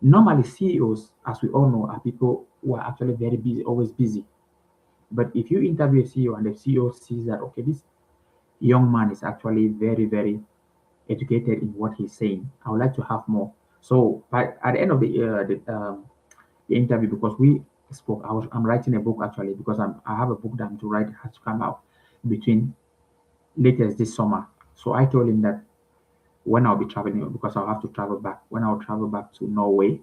Normally, CEOs, as we all know, are people who are actually very busy, always busy. But if you interview a CEO and the CEO sees that okay, this young man is actually very educated in what he's saying, I would like to have more. So, but at the end of the interview, because we spoke, I'm writing a book actually because I have a book that I'm to write has to come out between latest this summer. So I told him that when I'll be traveling because I'll have to travel back. When I'll travel back to Norway,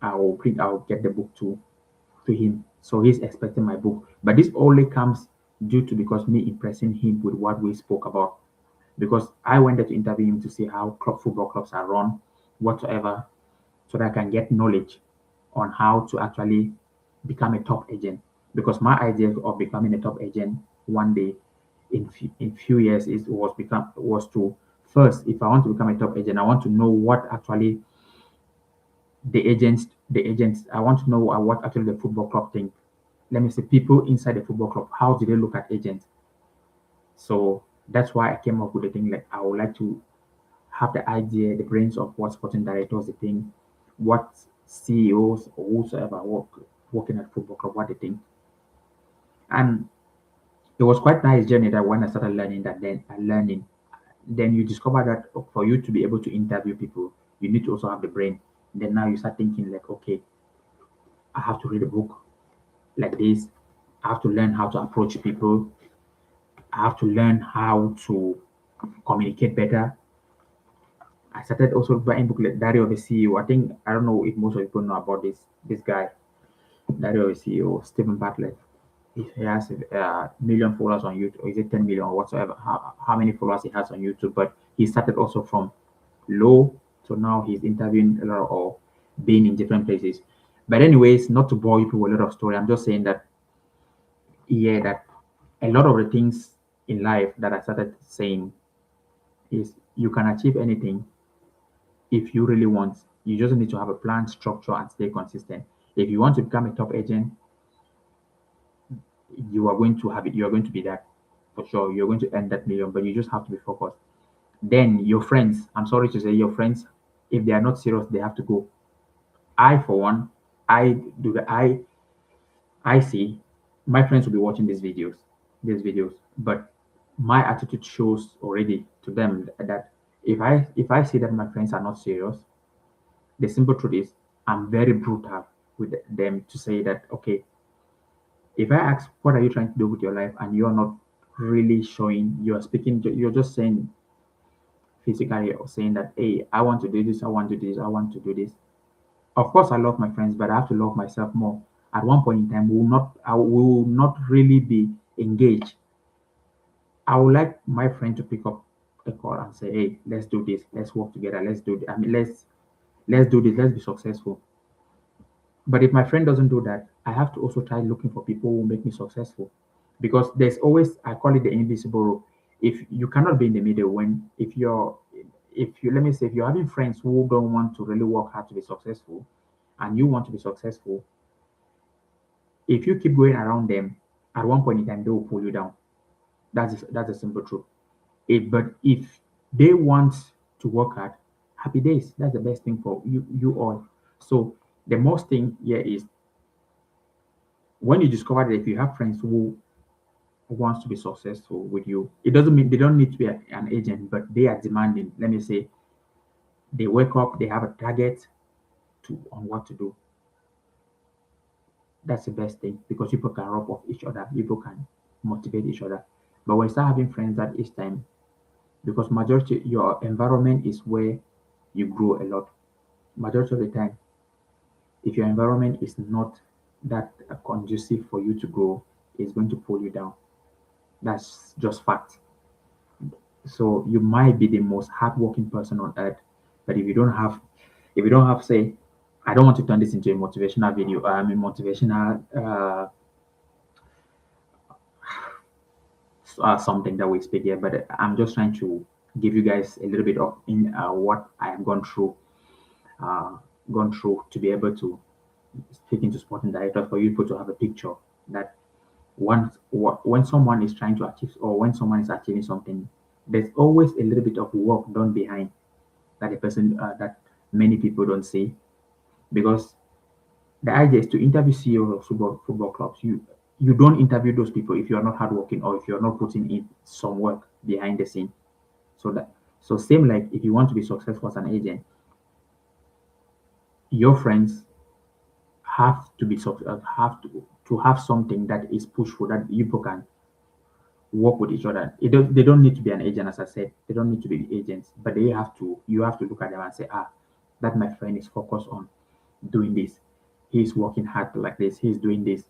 I'll get the book to him. So he's expecting my book. But this only comes due to because me impressing him with what we spoke about. Because I wanted to interview him to see how football clubs are run, whatsoever, so that I can get knowledge on how to actually become a top agent. because my idea of becoming a top agent one day in few years was to first, if I want to become a top agent, I want to know what actually the agents I want to know what actually the football club think. Let me say people inside the football club, how do they look at agents? So that's why I came up with the thing like I would like to have the idea, the brains of what sporting directors they think, what CEOs or whosoever working at football club, what they think. And it was quite nice journey that when I started learning that then you discover that for you to be able to interview people, you need to also have the brain. Then now you start thinking like, okay, I have to read a book like this. I have to learn how to approach people. I have to learn how to communicate better. I started also buying book like Diary of a CEO. I don't know if most of people know about this guy, Diary of a CEO, Stephen Bartlett. He has a million followers on YouTube, or is it 10 million or whatsoever? How many followers he has on YouTube? But he started also from low, so now he's interviewing a lot or being in different places. But anyways, not to bore you people with a lot of story. I'm just saying that yeah, that a lot of the things in life that I started saying is you can achieve anything if you really want. You just need to have a plan, structure, and stay consistent. If you want to become a top agent, you are going to have it. You are going to be that for sure. You're going to earn that million, but you just have to be focused. Then your friends, I'm sorry to say, your friends, if they are not serious, they have to go. I, for one, I do the I see my friends will be watching these videos, but my attitude shows already to them that if I see that my friends are not serious, the simple truth is I'm very brutal with them to say that okay, if I ask what are you trying to do with your life and you're not really showing, you're speaking, you're just saying physically or saying that hey, I want to do this, I want to do this, I want to do this. Of course, I love my friends, but I have to love myself more. At one point in time, we will not really be engaged. I would like my friend to pick up a call and say, "Hey, let's do this. Let's work together. Let's do. I mean, let's do this. Let's be successful." But if my friend doesn't do that, I have to also try looking for people who make me successful, because there's always I call it the invisible rule. If you cannot be in the middle when if you let me say if you're having friends who don't want to really work hard to be successful, and you want to be successful, if you keep going around them, at one point in time they will pull you down. That's a simple truth. But if they want to work hard, happy days. That's the best thing for you all. So the most thing here is when you discover that if you have friends who wants to be successful with you, it doesn't mean they don't need to be an agent, but they are demanding. Let me say they wake up, they have a target to on what to do. That's the best thing because people can rub off each other, people can motivate each other. But when you start having friends at each time, because majority your environment is where you grow a lot. Majority of the time, if your environment is not that conducive for you to grow, it's going to pull you down. That's just fact. So you might be the most hardworking person on earth, but if you don't have say, I don't want to turn this into a motivational video. I mean motivational something that we speak here, but I'm just trying to give you guys a little bit of in what I have uh, gone through to be able to speak into sporting directors for you people to have a picture that when someone is trying to achieve or when someone is achieving something, there's always a little bit of work done behind that a person that many people don't see because the idea is to interview CEOs of football clubs. You don't interview those people if you are not hardworking or if you're not putting in some work behind the scene. So that so same like if you want to be successful as an agent, your friends have to have to have something that is pushful that you people can work with each other. They don't need to be an agent, as I said. They don't need to be agents, but you have to look at them and say, that my friend is focused on doing this. He's working hard like this. He's doing this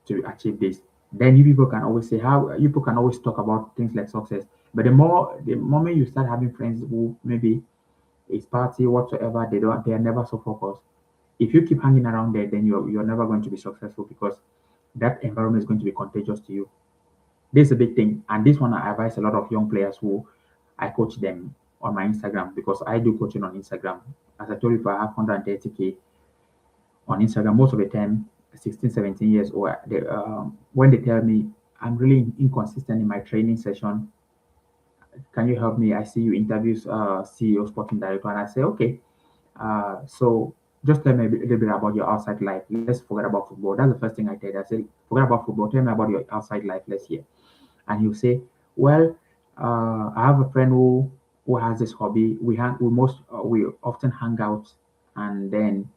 to achieve this. Then you people can always say how you people can always talk about things like success. But the moment you start having friends who maybe it's party whatsoever, they are never so focused. If you keep hanging around there, then you're never going to be successful because that environment is going to be contagious to you. This is a big thing, and this one I advise a lot of young players who I coach them on my Instagram because I do coaching on Instagram. As I told you, if I have 130K on Instagram, most of the time, 16, 17 years old, when they tell me I'm really inconsistent in my training session, can you help me? I see you interviews CEO, sporting director, and I say, okay. So just tell me a little bit about your outside life. Let's forget about football. That's the first thing I tell. I say, forget about football. Tell me about your outside life. Let's hear. And he'll say, well, I have a friend who has this hobby. We often hang out, and then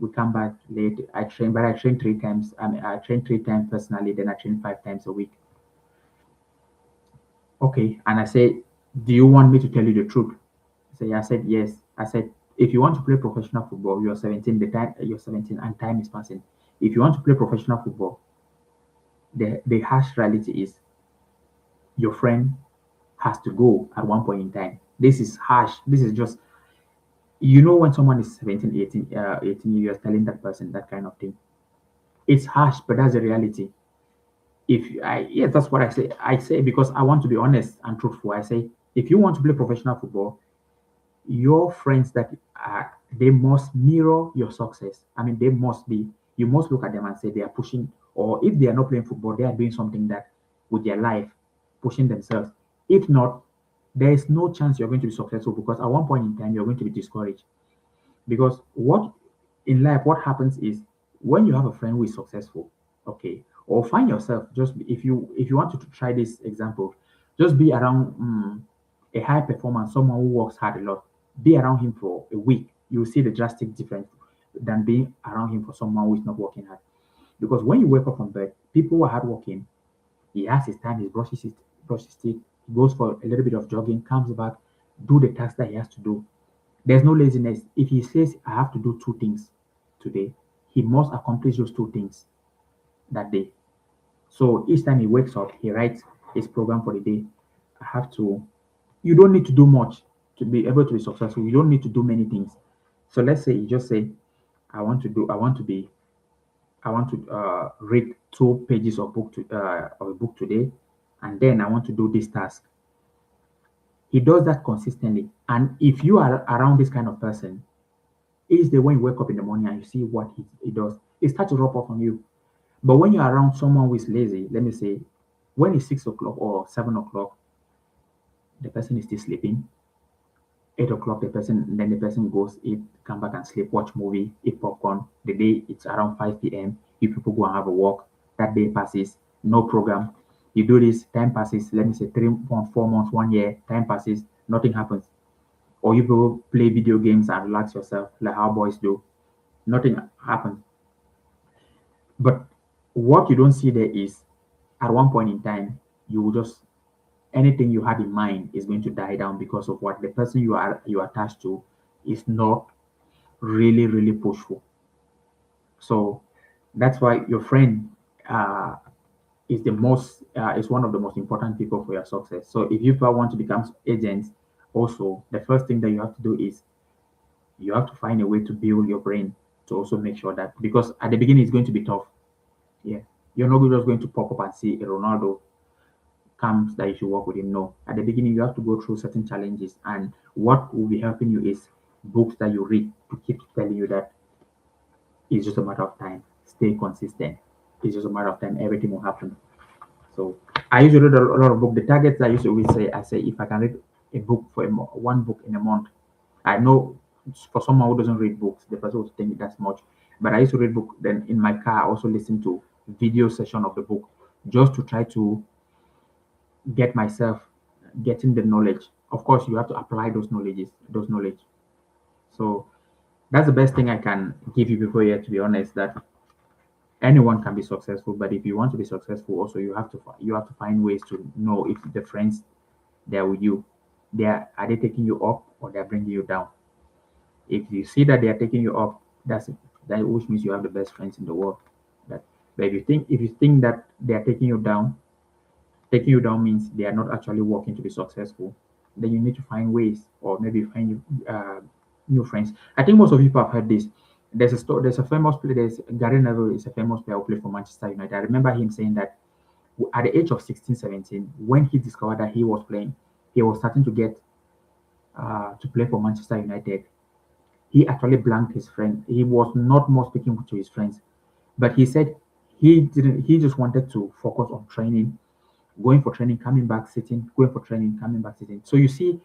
we come back late. I train 3 times. I mean, I train 3 times personally. Then I train 5 times a week. Okay. And I say, do you want me to tell you the truth? I said yes. I said, if you want to play professional football, you're 17. You're 17, and time is passing. If you want to play professional football, the harsh reality is your friend has to go at one point in time. This is harsh. This is just, when someone is 17, 18, you're telling that person that kind of thing. It's harsh, but that's the reality. Yes, that's what I say. I say because I want to be honest and truthful. I say, if you want to play professional football, your friends they must mirror your success. I mean, they must be, you must look at them and say they are pushing, or if they are not playing football, they are doing something that with their life, pushing themselves. If not, there is no chance you're going to be successful because at one point in time you're going to be discouraged. Because what in life, what happens is when you have a friend who is successful, okay, or find yourself if you want to try this example, just be around a high performer, someone who works hard a lot. Be around him for a week, you'll see the drastic difference than being around him for someone who is not working hard. Because when you wake up from bed, people who are hardworking, he has his time, he brushes teeth, he goes for a little bit of jogging, comes back, do the task that he has to do. There's no laziness. If he says, I have to do 2 things today, he must accomplish those 2 things that day. So each time he wakes up, he writes his program for the day. I have to, you don't need to do much to be able to be successful. You don't need to do many things. So let's say you just say, I want to read 2 pages of a book today, and then I want to do this task. He does that consistently. And if you are around this kind of person, is the when you wake up in the morning and you see what he does, it starts to rub off on you. But when you're around someone who is lazy, let me say, when it's 6 o'clock or 7 o'clock, the person is still sleeping. 8 o'clock, the person goes, eat, come back and sleep, watch movie, eat popcorn. The day it's around 5 p.m. You people go and have a walk. That day passes, no program. You do this, time passes, let me say 3 months, 4 months, 1 year, time passes, nothing happens. Or you people play video games and relax yourself like how boys do. Nothing happens. But what you don't see there is at one point in time, you will just anything you had in mind is going to die down because of what the person you are attached to is not really, really pushful. So that's why your friend uh, is one of the most important people for your success. So if you want to become agents, also the first thing that you have to do is you have to find a way to build your brain to also make sure that because at the beginning it's going to be tough. Yeah, you're not just going to pop up and see a Ronaldo comes that you should work with him. No, at the beginning you have to go through certain challenges, and what will be helping you is books that you read to keep telling you that it's just a matter of time. Stay consistent. It's just a matter of time. Everything will happen. So I usually read a lot of books. The targets I used to always say, I say if I can read a book for one book in a month, I know for someone who doesn't read books, the person would think that's much. But I used to read book. Then in my car, I also listen to video session of the book just to try to get myself getting the knowledge. Of course, you have to apply those knowledge. So that's the best thing I can give you before here. To be honest, that anyone can be successful, but if you want to be successful, also you have to find ways to know if the friends they're with you, are they taking you up or they're bringing you down. If you see that they are taking you up, that which means you have the best friends in the world. That, but if you think that they are taking you down means they are not actually working to be successful, then you need to find ways or maybe find new friends. I think most of you have heard this. There's a famous player. There's Gary Neville is a famous player who played for Manchester United. I remember him saying that at the age of 16, 17, when he discovered that he was playing, he was starting to get to play for Manchester United. He actually blanked his friend. He was not more speaking to his friends, but he said he didn't. He just wanted to focus on training, going for training, coming back, sitting, going for training, coming back, sitting. So you see,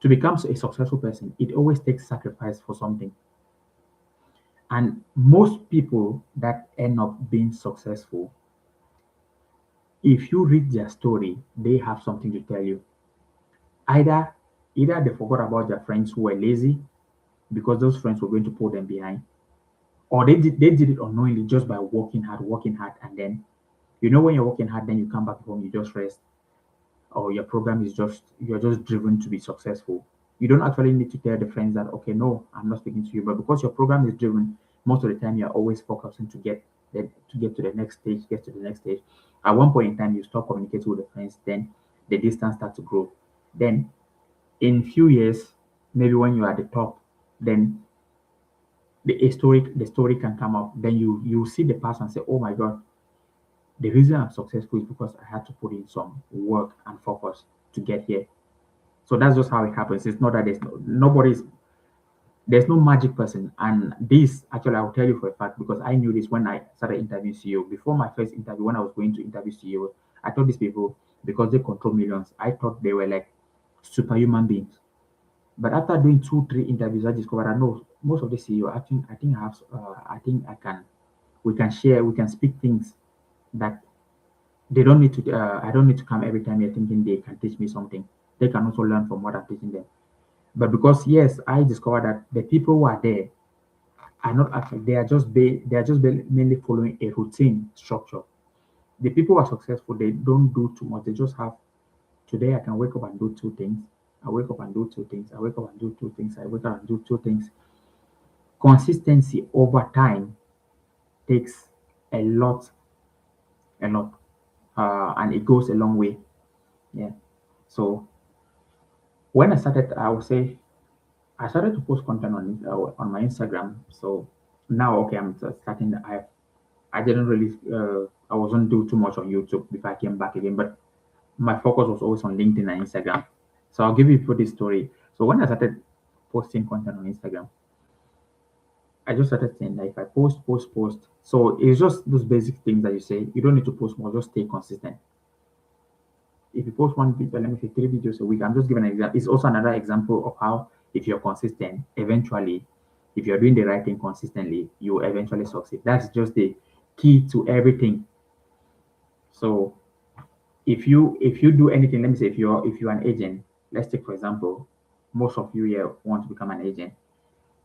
to become a successful person, it always takes sacrifice for something. And most people that end up being successful, if you read their story, they have something to tell you. Either either they forgot about their friends who were lazy because those friends were going to pull them behind, or they did it unknowingly just by working hard, and then when you're working hard, then you come back home, you just rest, or your program is just you're just driven to be successful. You don't actually need to tell the friends that okay, no, I'm not speaking to you, but because your program is driven, most of the time you're always focusing to get to the next stage, get to the next stage. At one point in time, you stop communicating with the friends, then the distance starts to grow. Then in few years, maybe when you're at the top, then the story can come up. Then you see the past and say, oh my god, the reason I'm successful is because I had to put in some work and focus to get here. So that's just how it happens. It's not that there's no magic person. And this actually I'll tell you for a fact because I knew this when I started interviewing CEO. Before my first interview, when I was going to interview CEO, I thought these people, because they control millions, I thought they were like superhuman beings. But after doing two, three interviews, I discovered that no, most of the CEO, I think we can share, we can speak things that they don't need to. I don't need to come every time you're thinking they can teach me something. They can also learn from what I'm teaching them. But because yes, I discovered that the people who are there are not actually. Mainly following a routine structure. The people who are successful, they don't do too much. They just have today. I can wake up and do two things. I wake up and do two things. I wake up and do two things. I wake up and do two things. Consistency over time takes a lot, a lot, and it goes a long way. Yeah. So when I started, I would say I started to post content on my Instagram. So now, okay, I'm just starting. I didn't really I wasn't do too much on YouTube before I came back again, but my focus was always on LinkedIn and Instagram. So I'll give you for this story. So when I started posting content on Instagram, I just started saying that if I post. So it's just those basic things that you say. You don't need to post more. Just stay consistent. If you post one video, let me say 3 videos a week, I'm just giving an example. It's also another example of how if you're consistent, eventually, if you're doing the right thing consistently, you will eventually succeed. That's just the key to everything. So if you do anything, let me say if you're an agent, let's take for example, most of you here want to become an agent.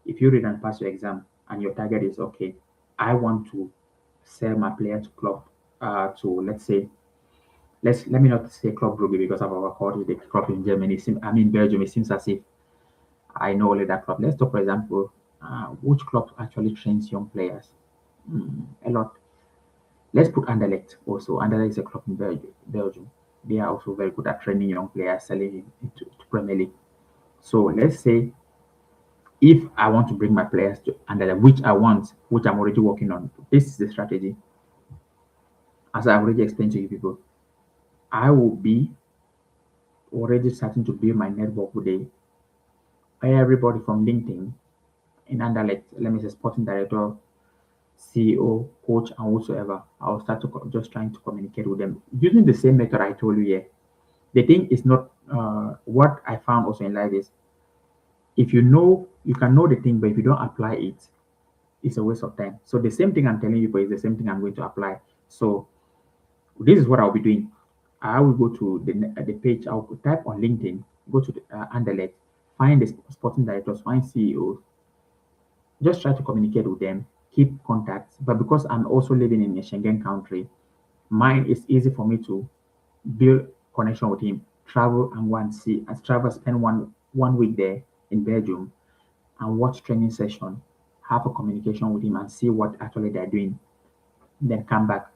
If you read and pass your exam and your target is okay, I want to sell my player to club to let's say let me not say Club Brugge because I've overcalled the club in Germany. I mean Belgium. It seems as if I know only that club. Let's talk, for example, which club actually trains young players? A lot. Let's put Anderlecht also. Anderlecht is a club in Belgium. They are also very good at training young players, selling into to Premier League. So let's say if I want to bring my players to Anderlecht, which I'm already working on, this is the strategy. As I've already explained to you people, I will be already starting to build my network with everybody from LinkedIn in Anderlecht, let me say sporting director, CEO, coach, and whatsoever. I'll start to just trying to communicate with them using the same method I told you here. The thing is not what I found also in life is if you know you can know the thing, but if you don't apply it, it's a waste of time. So the same thing I'm telling you, but it's the same thing I'm going to apply. So this is what I'll be doing. I will go to the page. I'll type on LinkedIn, go to the Anderlecht, find the sporting directors, find CEOs, just try to communicate with them, keep contacts. But because I'm also living in a Schengen country, mine is easy for me to build connection with him, travel and go and see, and travel, spend one week there in Belgium and watch training session, have a communication with him and see what actually they're doing, then come back.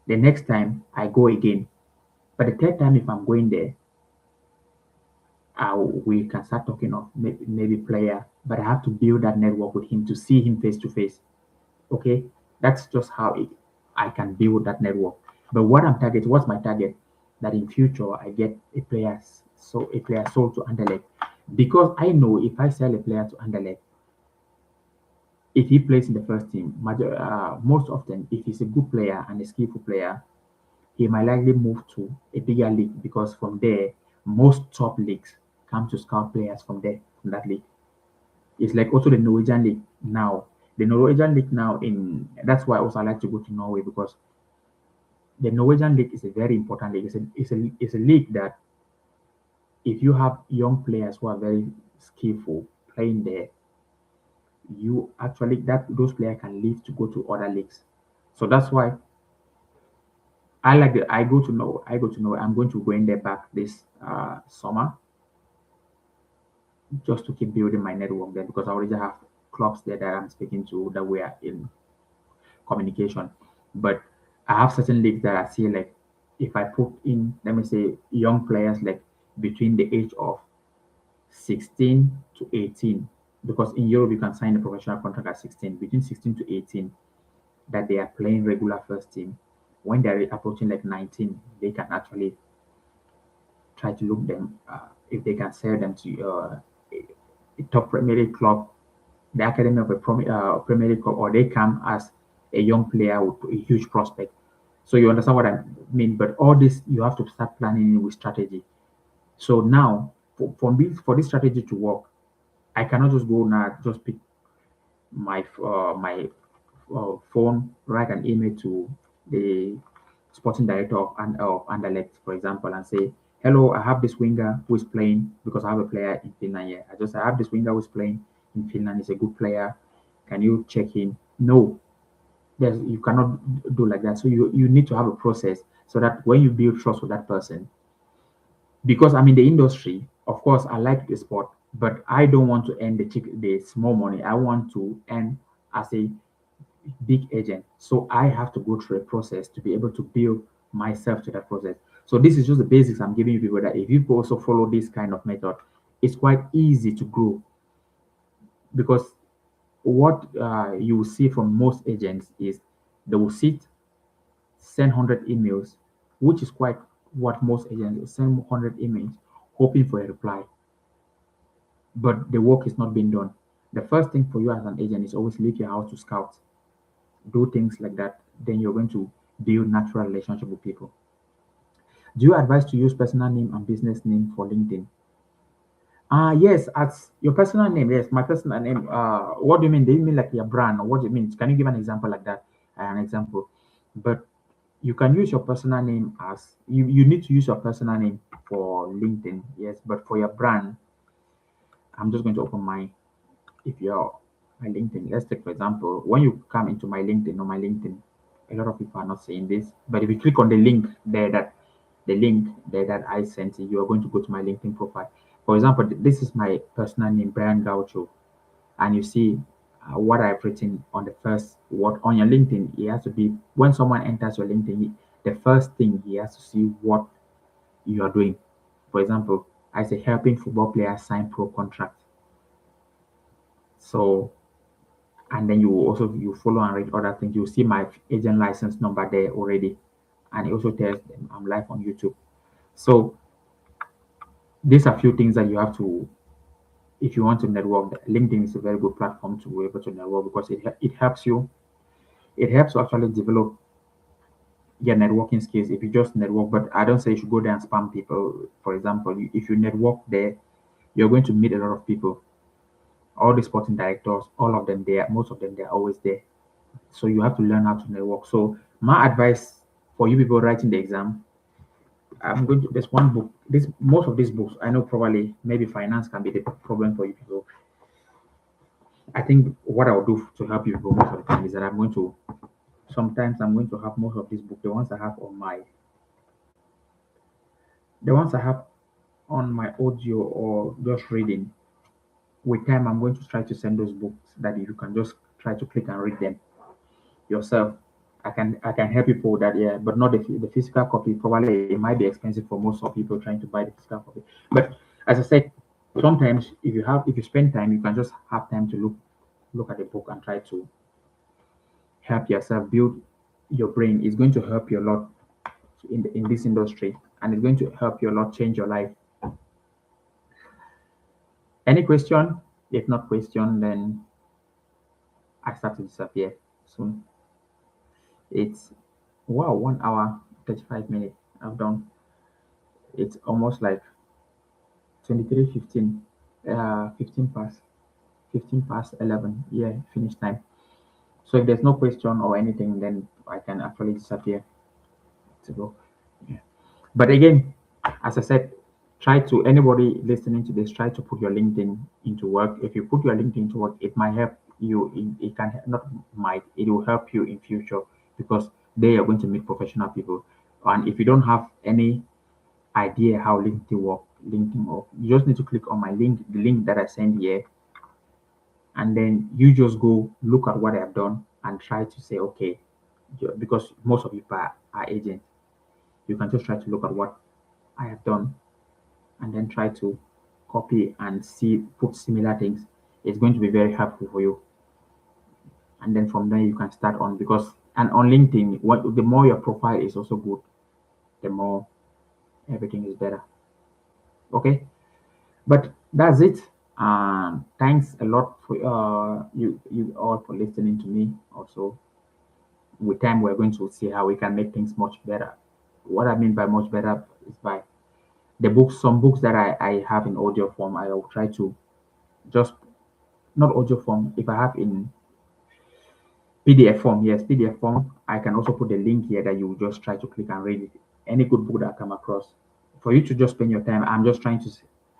The next time I go again, but the third time if I'm going there, we can start talking of maybe player. but I have to build that network with him to see him face to face. Okay, that's just how I can build that network. But what's my target? That in future I get a player sold to Anderlecht, because I know if I sell a player to Anderlecht, if he plays in the first team, most often if he's a good player and a skillful player, he might likely move to a bigger league, because from there most top leagues come to scout players from that league. It's like also the Norwegian league now. The Norwegian league now in That's why also I like to go to Norway, because the Norwegian league is a very important league. It's a league that if you have young players who are very skillful playing there, you actually that those players can leave to go to other leagues. So that's why I go to know I'm going to go in there back this summer, just to keep building my network there, because I already have clubs there that I'm speaking to, that we are in communication. But I have certain leagues that I see, like if I put in, let me say, young players like between the age of 16 to 18, because in Europe you can sign a professional contract at 16, between 16 to 18, that they are playing regular first team. When they're approaching like 19, they can actually try to look them if they can sell them to a top Premier League club, the academy of a Premier League club, or they come as a young player with a huge prospect. So you understand what I mean. But all this you have to start planning with strategy. So now, for this strategy to work, I cannot just go now just pick my phone, write an email to the sporting director of Anderlecht, for example, and say, "Hello, I have this winger who is playing, because I have a player in Finland here. I have this winger who is playing in Finland. He's a good player. Can you check him?" No, you cannot do like that. So you need to have a process, so that when you build trust with that person, because I'm in the industry, of course, I like the sport, but I don't want to earn the small money. I want to earn as a big agent. So I have to go through a process to be able to build myself to that process. So this is just the basics I'm giving you people, that if you also follow this kind of method, it's quite easy to grow, because what you will see from most agents is they will send 100 emails, which is quite what most agents will send 100 emails hoping for a reply, but the work is not being done. The first thing for you as an agent is always leave your house to scout, do things like that. Then you're going to build natural relationship with people. Do you advise to use personal name and business name for LinkedIn? Yes, as your personal name. Yes, my personal name. What do you mean? Do you mean like your brand, or what do you mean? Can you give an example like that? An example, but you can use your personal name as you need to use your personal name for LinkedIn. Yes, but for your brand, I'm just going to open my if you're my LinkedIn. Let's take for example, when you come into my LinkedIn, a lot of people are not saying this, but if you click on the link there that I sent you, you are going to go to my LinkedIn profile. For example, this is my personal name, Brian Gaucho, and you see what I've written on the first word on your LinkedIn. It has to be when someone enters your LinkedIn, the first thing he has to see what you are doing. For example, I say helping football players sign pro contract. So and then you follow and read other things. You see my agent license number there already, and it also tells them I'm live on YouTube. So these are few things that you have to, if you want to network. LinkedIn is a very good platform to be able to network, because it helps you. It helps to actually develop your networking skills if you just network. But I don't say you should go there and spam people. For example, if you network there, you're going to meet a lot of people. All the sporting directors, all of them there, most of them they're always there. So you have to learn how to network. So my advice for you people writing the exam, there's one book. This Most of these books, I know probably maybe finance can be the problem for you people. I think what I'll do to help you people most of the time is that I'm going to have most of these books, the ones I have on my audio or just reading. With time, I'm going to try to send those books that you can just try to click and read them yourself. I can help people with that, yeah, but not the physical copy. Probably it might be expensive for most of people trying to buy the physical copy. But as I said, Sometimes if you spend time, you can just have time to look at a book and try to help yourself build your brain. It's going to help you a lot in this industry, and it's going to help you a lot change your life. Any question? If not question, then I start to disappear soon. It's wow, 1 hour 35 minutes. I've done. It's almost like 23:15. 15 past 11. Yeah, finish time. So if there's no question or anything, then I can actually disappear to go. Yeah. But again, as I said, try to anybody listening to this, try to put your LinkedIn into work. If you put your LinkedIn into work, it might help you. It can not might. It will help you in future because they are going to meet professional people. And if you don't have any idea how LinkedIn work, you just need to click on my link, the link that I send here, and then you just go look at what I have done and try to say, okay, because most of you are agents, you can just try to look at what I have done and then try to copy and see put similar things. It's going to be very helpful for you. And then from there you can start on because and on LinkedIn, what the more your profile is also good, the more everything is better. Okay. But that's it. Thanks a lot for you all for listening to me. Also, with time we're going to see how we can make things much better. What I mean by much better is by the books, some books that I have in audio form, I will try to just not audio form. If I have in PDF form, yes, PDF form, I can also put the link here that you just try to click and read it. Any good book that I come across. For you to just spend your time, I'm just trying to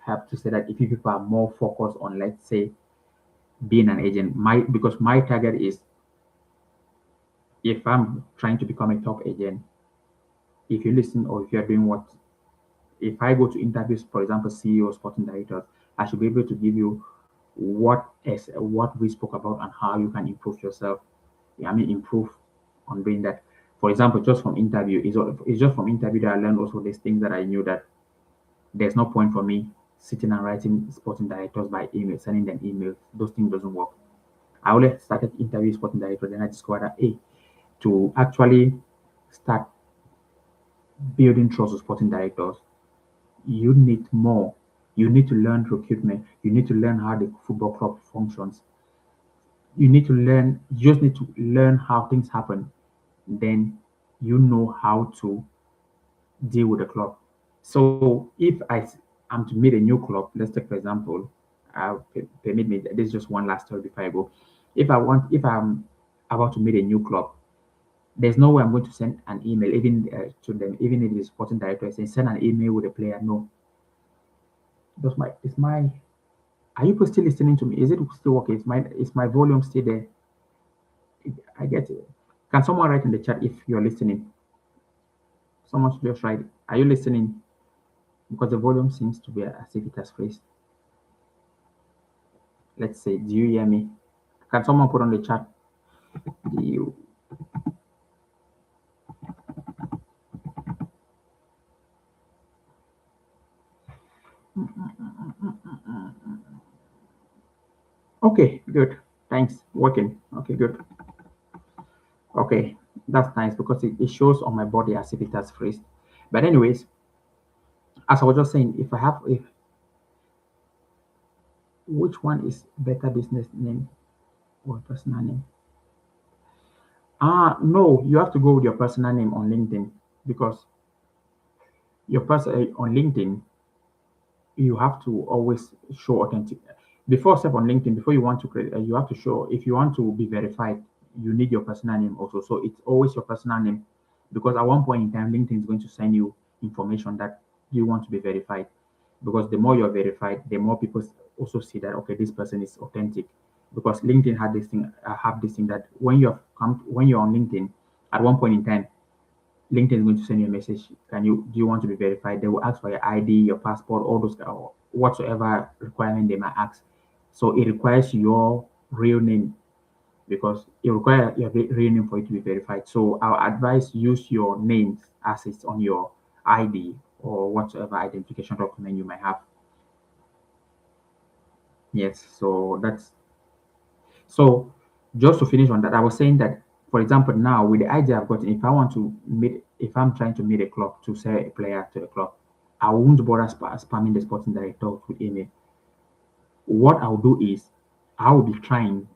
have to say that if you people are more focused on, let's say, being an agent, my because my target is if I'm trying to become a top agent, if you listen or if you're doing what if I go to interviews, for example, CEO, sporting directors, I should be able to give you what we spoke about and how you can improve yourself. I mean, improve on doing that. For example, just from interview, it's just from interview that I learned also these things that I knew that there's no point for me sitting and writing sporting directors by email, sending them emails. Those things doesn't work. I only started interview sporting directors, then I discovered that hey, to actually start building trust with sporting directors, you need more. You need to learn recruitment. You need to learn how the football club functions. You need to learn, you just need to learn how things happen. Then you know how to deal with the club. So if am to meet a new club, let's take for example, permit me, this is just one last story before I go. If I'm about to meet a new club, there's no way I'm going to send an email even to them, even if it's sporting director saying send an email with a player. No, it's my are you still listening to me? Is it still working? Is my volume still there? I get it. Can someone write in the chat if you're listening? Someone should just write. Are you listening? Because the volume seems to be as if it has freezed. Let's say, do you hear me? Can someone put on the chat? Do you? Okay, good. Thanks. Working. Okay, good. Okay, that's nice because it shows on my body as if it has freezed. But anyways, as I was just saying, if which one is better business name or personal name? No, you have to go with your personal name on LinkedIn because your person on LinkedIn, you have to always show authentic. Before step on LinkedIn, before you want to create, you have to show if you want to be verified, you need your personal name also. So it's always your personal name because at one point in time, LinkedIn is going to send you information that you want to be verified. Because the more you're verified, the more people also see that okay, this person is authentic. Because LinkedIn had this thing, have this thing that when you're on LinkedIn, at one point in time, LinkedIn is going to send you a message. Do you want to be verified? They will ask for your ID, your passport, all those or whatsoever requirement they might ask. So it requires your real name because it requires your real name for it to be verified. So our advice use your names as it's on your ID or whatsoever identification document you might have. Yes, so just to finish on that, I was saying that, for example, now with the idea I've gotten, if I'm trying to meet a club to sell a player to a club, I won't bother spamming the sporting director with email. What I'll do is I will be trying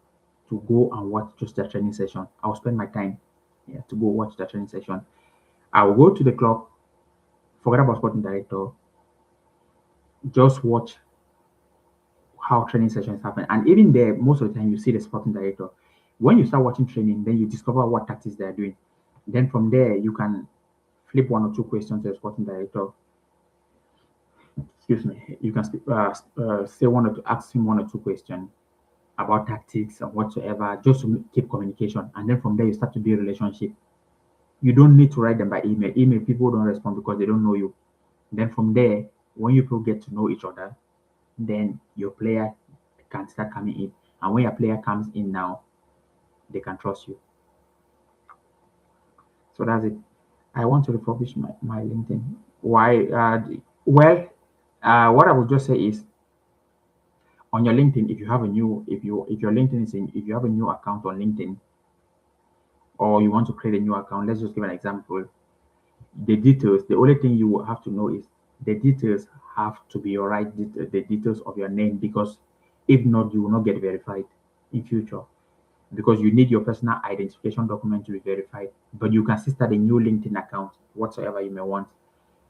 to go and watch just the training session. I'll spend my time, yeah, to go watch the training session. I will go to the club, forget about sporting director, just watch how training sessions happen. And even there, most of the time, you see the sporting director. When you start watching training, then you discover what tactics they are doing. Then from there, you can flip one or two questions to the sporting director. Excuse me. You can say one or two, ask him one or two questions about tactics and whatsoever, just to keep communication. And then from there, you start to build relationship. You don't need to write them by email. Email, people don't respond because they don't know you. Then from there, when you people get to know each other, then your player can start coming in. And when your player comes in now, they can trust you. So that's it. I want to republish my LinkedIn. Why? Well, what I would just say is, on your LinkedIn, if you have a new, if your LinkedIn is in, if you have a new account on LinkedIn, or you want to create a new account, let's just give an example. The details, the only thing you will have to know is the details have to be your right the details of your name, because if not, you will not get verified in future, because you need your personal identification document to be verified. But you can still start a new LinkedIn account, whatsoever you may want.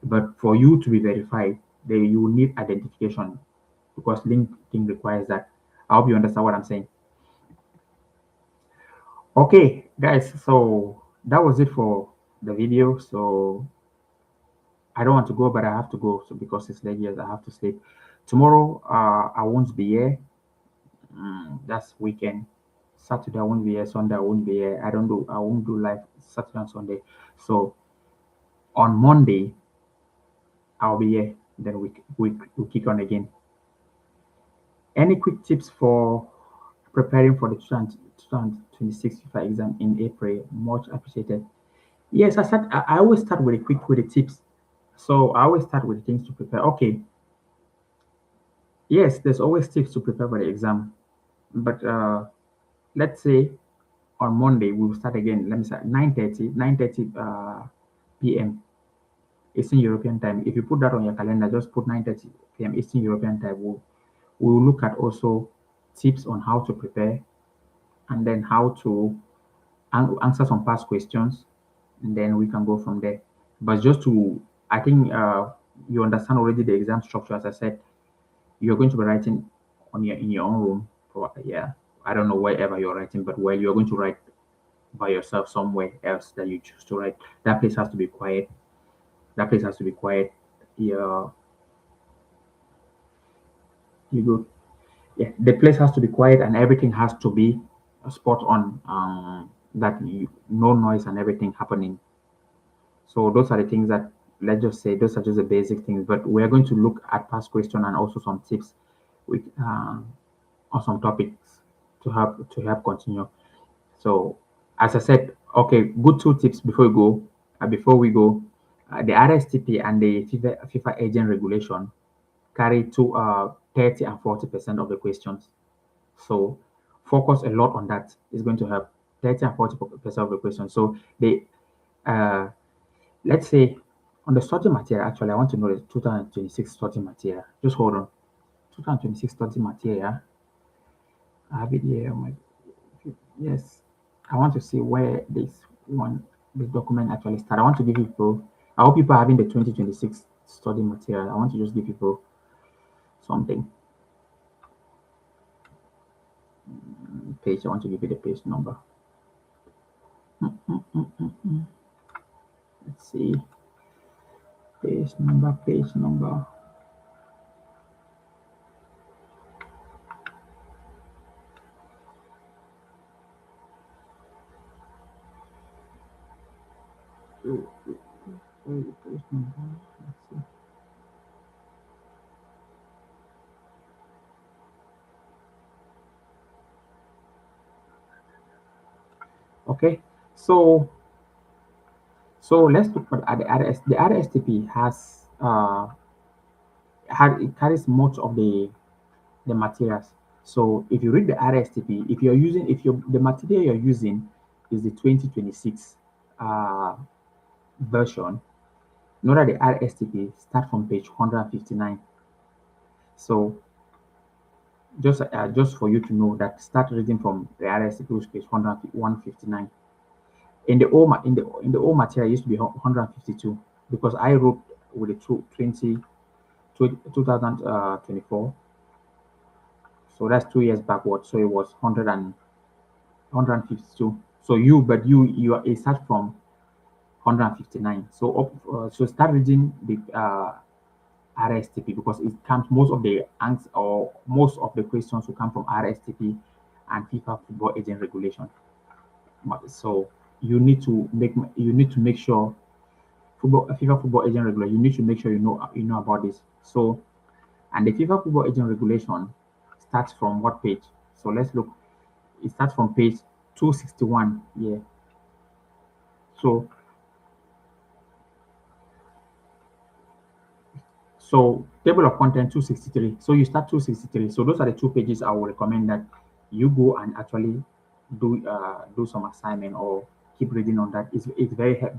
But for you to be verified, you will need identification, because LinkedIn requires that. I hope you understand what I'm saying. Okay, guys, so that was it for the video. So I don't want to go, but I have to go. So because it's late, yes, I have to sleep. Tomorrow, I won't be here. That's weekend. Saturday I won't be here. Sunday I won't be here. I won't do live Saturday and Sunday. So on Monday I'll be here. Then we kick on again. Any quick tips for preparing for the 2026 FIFA exam in April? Much appreciated. Yes, I always start with the tips. So I always start with things to prepare. Okay, yes, there's always tips to prepare for the exam. But let's say on Monday we will start again. Let me say 9:30 p.m. Eastern European time. If you put that on your calendar, just put 9:30 p.m. Eastern European time. We'll look at also tips on how to prepare, and then how to answer some past questions, and then we can go from there. But just to, I think you understand already the exam structure. As I said, you're going to be writing in your own room. Yeah, I don't know wherever you're writing, but where you're going to write by yourself somewhere else that you choose to write. That place has to be quiet. That place has to be quiet. Yeah, you go. Yeah, the place has to be quiet, and everything has to be spot on. No noise and everything happening. So those are the things that, let's just say, those are just the basic things. But we are going to look at past question and also some tips with on some topics to help continue. So as I said, okay, good two tips before we go. The RSTP and the FIFA agent regulation carry 30 and 40% of the questions. So focus a lot on that. It's going to help 30 and 40% of the questions. So uh, let's say on the study material, actually, I want to know the 2026 study material. Just hold on. 2026 study material. I have it here. Yes. I want to see where this document actually started. I want to give people, I hope people are having the 2026 study material. I want to just give people something. Page, I want to give you the page number. Let's see. Page number. Page number. Let's see. Okay. So let's look at the RS. The RSTP has it carries much of the the materials. So if you read the RSTP, if you're using, if you the material you're using is the 2026 uh, version, know that the RSTP start from page 159. So just for you to know that start reading from the RSTP which page 159. In the old material it used to be 152 because I wrote with the 2024. So that's 2 years backward. So it was 152. So it starts from 159. So start reading the RSTP because it comes most of the answers or most of the questions will come from RSTP and FIFA Football Agent Regulation. So you need to make sure FIFA Football Agent Regulation. You need to make sure you know about this. So and the FIFA Football Agent Regulation starts from what page? So let's look. It starts from page 261. Yeah. So so table of content 263. So you start 263. So those are the two pages I will recommend that you go and actually do some assignment or keep reading on that.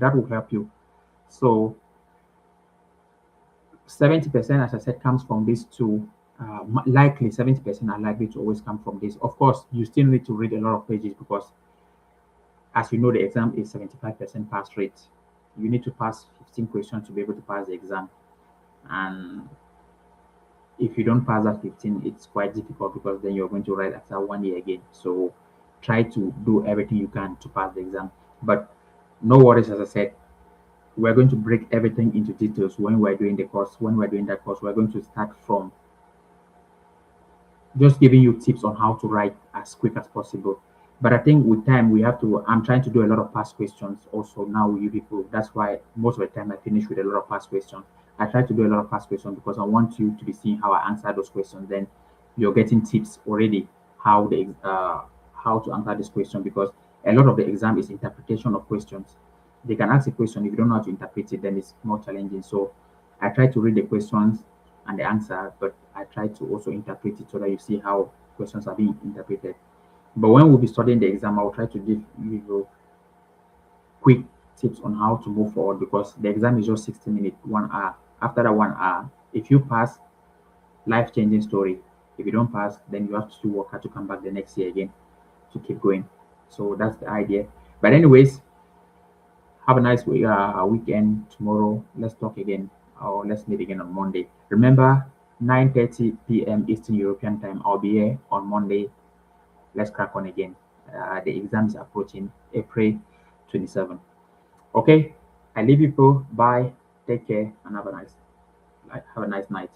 That will help you. So 70%, as I said, comes from these two. Likely 70% are likely to always come from this. Of course, you still need to read a lot of pages because, as you know, the exam is 75% pass rate. You need to pass 15 questions to be able to pass the exam. And if you don't pass that 15, it's quite difficult because then you're going to write after 1 year again. So try to do everything you can to pass the exam. But no worries, as I said, we're going to break everything into details when we're doing the course. When we're doing that course, we're going to start from just giving you tips on how to write as quick as possible. But I think with time we have to. I'm trying to do a lot of past questions also now with you people. That's why most of the time I finish with a lot of past questions. I try to do a lot of past questions because I want you to be seeing how I answer those questions. Then you're getting tips already how to answer this question because a lot of the exam is interpretation of questions. They can ask a question if you don't know how to interpret it, then it's more challenging. So I try to read the questions and the answer, but I try to also interpret it so that you see how questions are being interpreted. But when we'll be studying the exam, I'll try to give you quick tips on how to move forward because the exam is just 60 minutes, 1 hour. After that 1 hour, if you pass, life changing story. If you don't pass, then you have to still work hard to come back the next year again to keep going. So that's the idea. But anyways, have a nice weekend tomorrow. Let's talk again or let's meet again on Monday. Remember, 9:30 p.m. Eastern European time. I'll be here on Monday. Let's crack on again. The exam is approaching April 27. Okay, I leave you people. Bye. Take care and have a nice night.